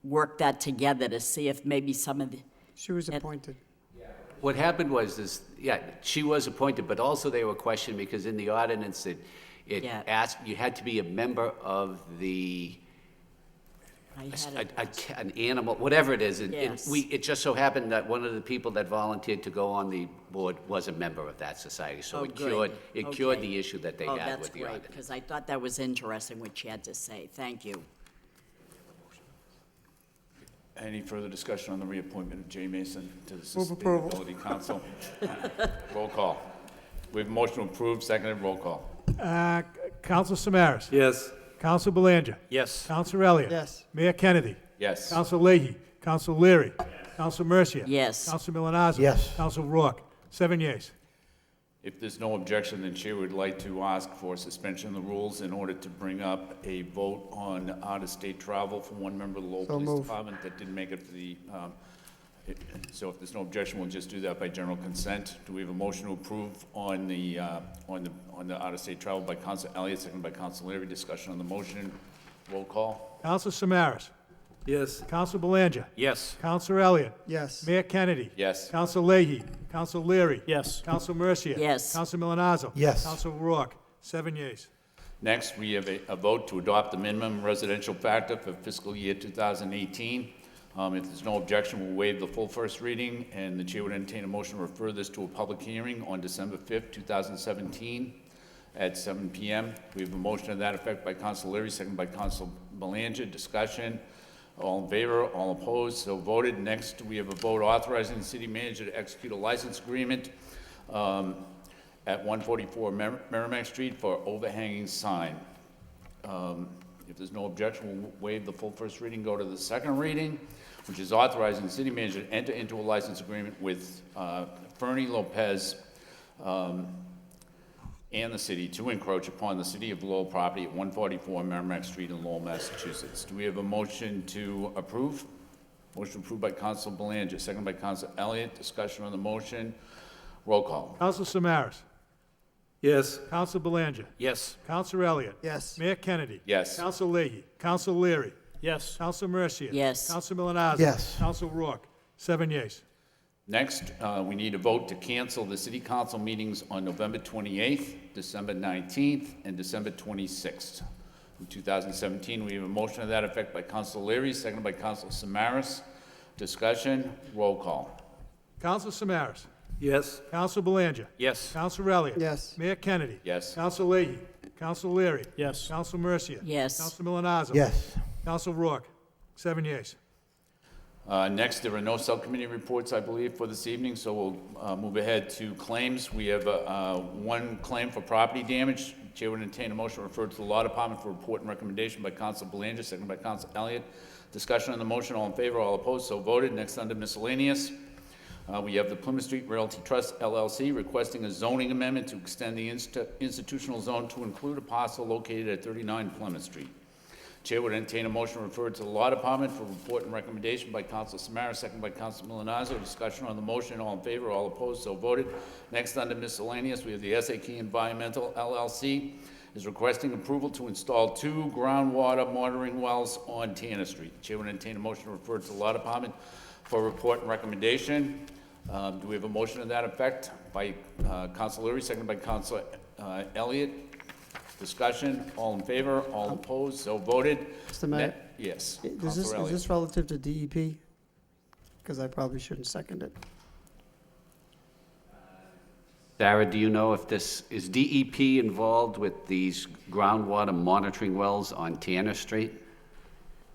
work that together to see if maybe some of the... She was appointed. What happened was she was appointed, but also they were questioned because in the ordinance it Yeah. asked, you had to be a member of the, I had an animal, whatever it is. And Yes. it just so happened that one of the people that volunteered to go on the board was a member of that society. So Oh, it good. cured Okay. the issue that they Oh, had that's with the great, ordinance. because I thought that was interesting what she had to say. Thank you. Any further discussion on the reappointment of Jay Mason to the Move approval. Sustainability Council? Roll call. We have a motion to approve, seconded, roll call. Council Samaras. Yes. Council Belanger. Yes. Council Elliott. Yes. Mayor Kennedy. Yes. Council Leahy. Council Leary. Council Mercia. Yes. Council Milonazo. Yes. Council Rourke. 7 yeas. If there's no objection, then Chair would like to ask for suspension of the rules in order to bring up a vote on out-of-state travel for one member of the Lowell So Police move. Department that didn't make it for the, so if there's no objection, we'll just do that by general consent. Do we have a motion to approve on the out-of-state travel by Council Elliott, seconded by Council Leary? Discussion on the motion. Roll call. Council Samaras. Yes. Council Belanger. Yes. Council Elliott. Yes. Mayor Kennedy. Yes. Council Leahy. Council Leary. Yes. Council Mercia. Yes. Council Milonazo. Yes. Council Rourke. 7 yeas. Next, we have a vote to adopt the minimum residential factor for fiscal year 2018. If there's no objection, we'll waive the full first reading, and the chair would entertain a motion to refer this to a public hearing on December 5th, 2017 at 7 p.m. We have a motion to that effect by Council Leary, seconded by Council Belanger. Discussion. All in favor, all opposed, so voted. Next, we have a vote authorizing the city manager to execute a license agreement at 144 Merrimack Street for overhanging sign. If there's no objection, we'll waive the full first reading, go to the second reading, which is authorizing the city manager to enter into a license agreement with Fernie Lopez and the city to encroach upon the city of Lowell property at 144 Merrimack Street in Lowell, Massachusetts. Do we have a motion to approve? Motion approved by Council Belanger, second by Council Elliott. Discussion on the motion. Roll call. Council Samaras. Yes. Council Belanger. Yes. Council Elliott. Yes. Mayor Kennedy. Yes. Council Leahy. Council Leary. Yes. Council Mercia. Yes. Council Milonazo. Yes. Council Rourke. 7 yeas. Next, we need a vote to cancel the city council meetings on November 28th, December 19th, and December 26th. In 2017, we have a motion to that effect by Council Leary, seconded by Council Samaras. Discussion, roll call. Council Samaras. Yes. Council Belanger. Yes. Council Elliott. Yes. Mayor Kennedy. Yes. Council Leahy. Council Leary. Yes. Council Mercia. Yes. Council Milonazo. Yes. Council Rourke. 7 yeas. Next, there are no subcommittee reports, I believe, for this evening, so we'll move ahead to claims. We have one claim for property damage. Chair would entertain a motion to refer to the Law Department for report and recommendation by Council Belanger, seconded by Council Elliott. Discussion on the motion, all in favor, all opposed, so voted. Next, under miscellaneous, we have the Plymouth Street Realty Trust LLC requesting a zoning amendment to extend the institutional zone to include a parcel located at 39 Plymouth Street. Chair would entertain a motion to refer to the Law Department for report and recommendation by Council Samaras, second by Council Milonazo. Discussion on the motion, all in favor, all opposed, so voted. Next, under miscellaneous, we have the SAK Environmental LLC is requesting approval to install 2 groundwater monitoring wells on Tanner Street. Chair would entertain a motion to refer to the Law Department for report and recommendation. Do we have a motion to that effect by Council Leary, seconded by Council Elliott? Discussion, all in favor, all opposed, so voted. Mr. Mayor? Yes. Is this relative to DEP? Because I probably shouldn't second it. Sarah, do you know if is DEP involved with these groundwater monitoring wells on Tanner Street?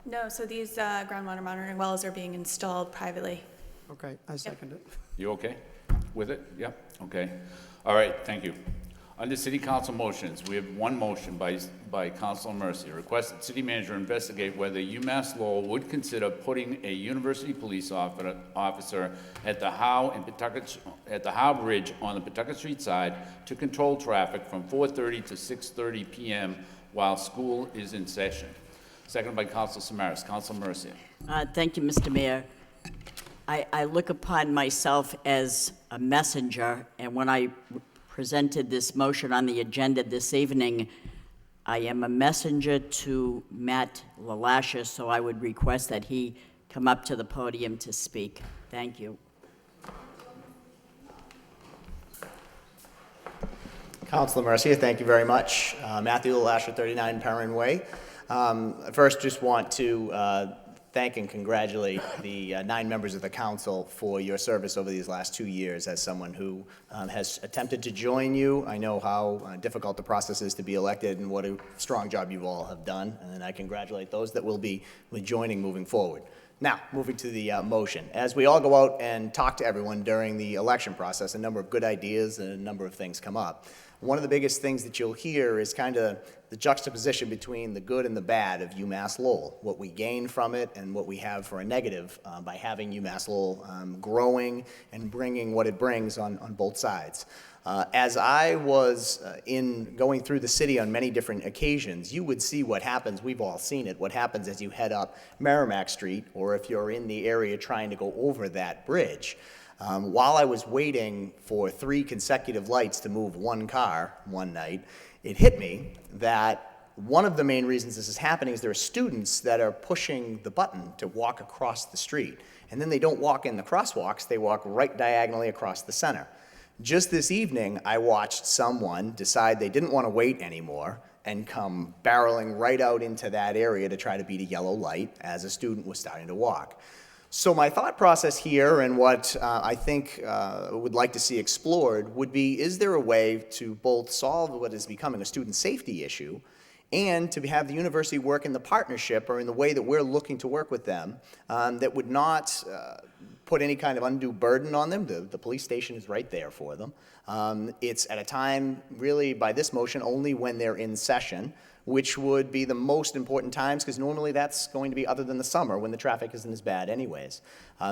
No, so these groundwater monitoring wells are being installed privately. Okay, I second it. You okay with it? Yep, okay. All right, thank you. Under City Council motions, we have one motion by Councilor Mercy. Request that City Manager investigate whether UMass Lowell would consider putting a university police officer at the Howe Bridge on the Pawtucket Street side to control traffic from 4:30 to 6:30 p.m. while school is in session. Seconded by Councilor Samaras. Councilor Mercy. Thank you, Mr. Mayor. I look upon myself as a messenger, and when I presented this motion on the agenda this evening, I am a messenger to Matt LaLasha, so I would request that he come up to the podium to speak. Thank you. Councilor Mercia, thank you very much. Matthew LaLasha, 39 Perrin Way. First, just want to thank and congratulate the 9 members of the council for your service over these last 2 years. As someone who has attempted to join you, I know how difficult the process is to be elected and what a strong job you all have done, and I congratulate those that will be joining moving forward. Now, moving to the motion. As we all go out and talk to everyone during the election process, a number of good ideas and a number of things come up. One of the biggest things that you'll hear is kind of the juxtaposition between the good and the bad of UMass Lowell, what we gain from it and what we have for a negative by having UMass Lowell growing and bringing what it brings on both sides. As I was going through the city on many different occasions, you would see what happens. We've all seen it. What happens as you head up Merrimack Street, or if you're in the area trying to go over that bridge. While I was waiting for 3 consecutive lights to move one car one night, it hit me that one of the main reasons this is happening is there are students that are pushing the button to walk across the street. And then they don't walk in the crosswalks, they walk right diagonally across the center. Just this evening, I watched someone decide they didn't want to wait anymore and come barreling right out into that area to try to beat a yellow light as a student was starting to walk. So my thought process here, and what I think would like to see explored, would be, is there a way to both solve what is becoming a student safety issue and to have the university work in the partnership or in the way that we're looking to work with them that would not put any kind of undue burden on them. The police station is right there for them. It's at a time, really, by this motion, only when they're in session, which would be the most important times, because normally that's going to be other than the summer when the traffic isn't as bad anyways.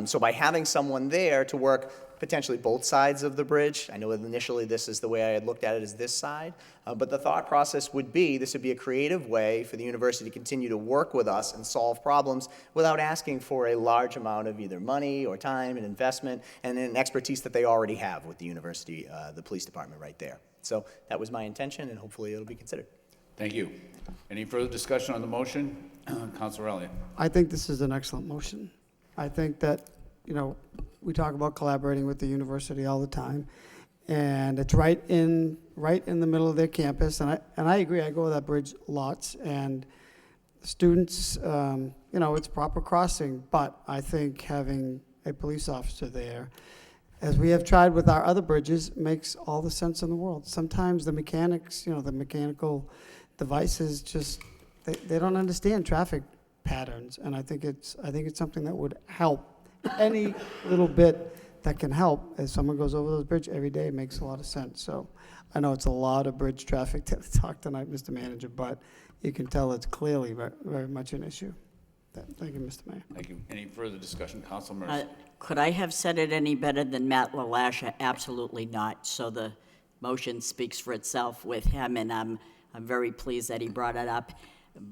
So by having someone there to work potentially both sides of the bridge, I know initially this is the way I had looked at it, as this side, but the thought process would be this would be a creative way for the university to continue to work with us and solve problems without asking for a large amount of either money or time and investment and an expertise that they already have with the university, the police department right there. So that was my intention, and hopefully it'll be considered. Thank you. Any further discussion on the motion? Councilor Elliott. I think this is an excellent motion. I think that, we talk about collaborating with the university all the time, and it's right in the middle of their campus, and I agree. I go to that bridge lots, and students, it's proper crossing, but I think having a police officer there, as we have tried with our other bridges, makes all the sense in the world. Sometimes the mechanics, the mechanical devices just, they don't understand traffic patterns, and I think it's something that would help. Any little bit that can help as someone goes over those bridges every day makes a lot of sense. So I know it's a lot of bridge traffic to talk tonight, Mr. Manager, but you can tell it's clearly very, very much an issue. Thank you, Mr. Mayor. Thank you. Any further discussion? Councilor Mercer. Could I have said it any better than Matt LaLasha? Absolutely not. So the motion speaks for itself with him, and I'm very pleased that he brought it up.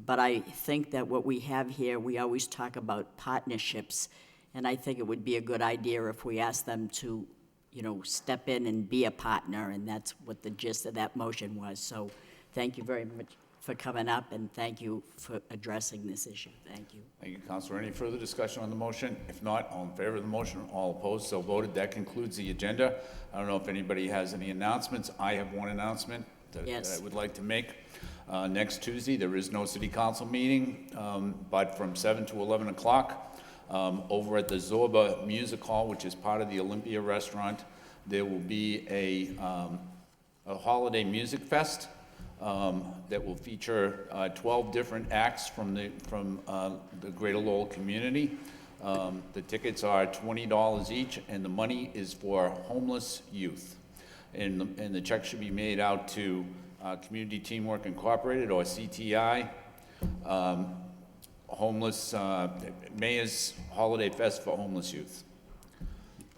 But I think that what we have here, we always talk about partnerships, and I think it would be a good idea if we asked them to, step in and be a partner, and that's what the gist of that motion was. So thank you very much for coming up, and thank you for addressing this issue. Thank you. Thank you, Counselor. Any further discussion on the motion? If not, all in favor of the motion, all opposed, so voted. That concludes the agenda. I don't know if anybody has any announcements. I have one announcement that Yes. I would like to make. Next Tuesday, there is no city council meeting, but from 7 to 11 o'clock, over at the Zorba Music Hall, which is part of the Olympia Restaurant, there will be a holiday music fest that will feature 12 different acts from the Greater Lowell community. The tickets are $20 each, and the money is for homeless youth. And the check should be made out to Community Teamwork Incorporated, or CTI, Mayor's Holiday Fest for Homeless Youth.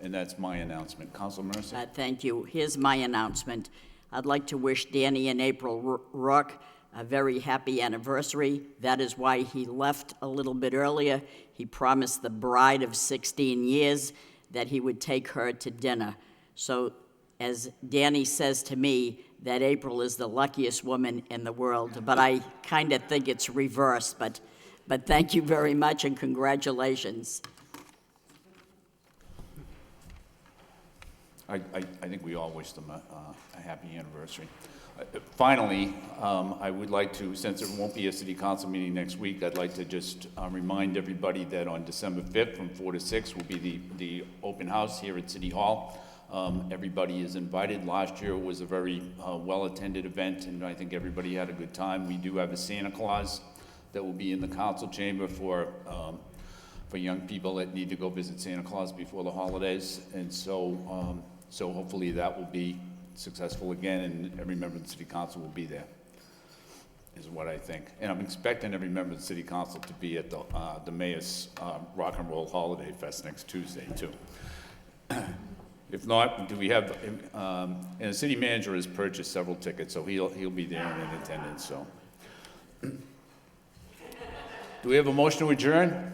And that's my announcement. Councilor Mercy? Thank you. Here's my announcement. I'd like to wish Danny and April Rourke a very happy anniversary. That is why he left a little bit earlier. He promised the bride of 16 years that he would take her to dinner. So, as Danny says to me, that April is the luckiest woman in the world, but I kind of think it's reversed, but thank you very much and congratulations. I think we all wish them a happy anniversary. Finally, I would like to, since there won't be a city council meeting next week, I'd like to just remind everybody that on December 5th from 4 to 6 will be the open house here at City Hall. Everybody is invited. Last year was a very well-attended event, and I think everybody had a good time. We do have a Santa Claus that will be in the council chamber for young people that need to go visit Santa Claus before the holidays, and so hopefully that will be successful again, and every member of the city council will be there, is what I think. And I'm expecting every member of the city council to be at the Mayor's Rock and Roll Holiday Fest next Tuesday, too. If not, do we have, and the city manager has purchased several tickets, so he'll be there and in attendance, so. Do we have a motion to adjourn?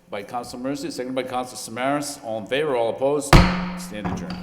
By Councilor Mercy, seconded by Councilor Samaras. All in favor, all opposed? Stand adjourned.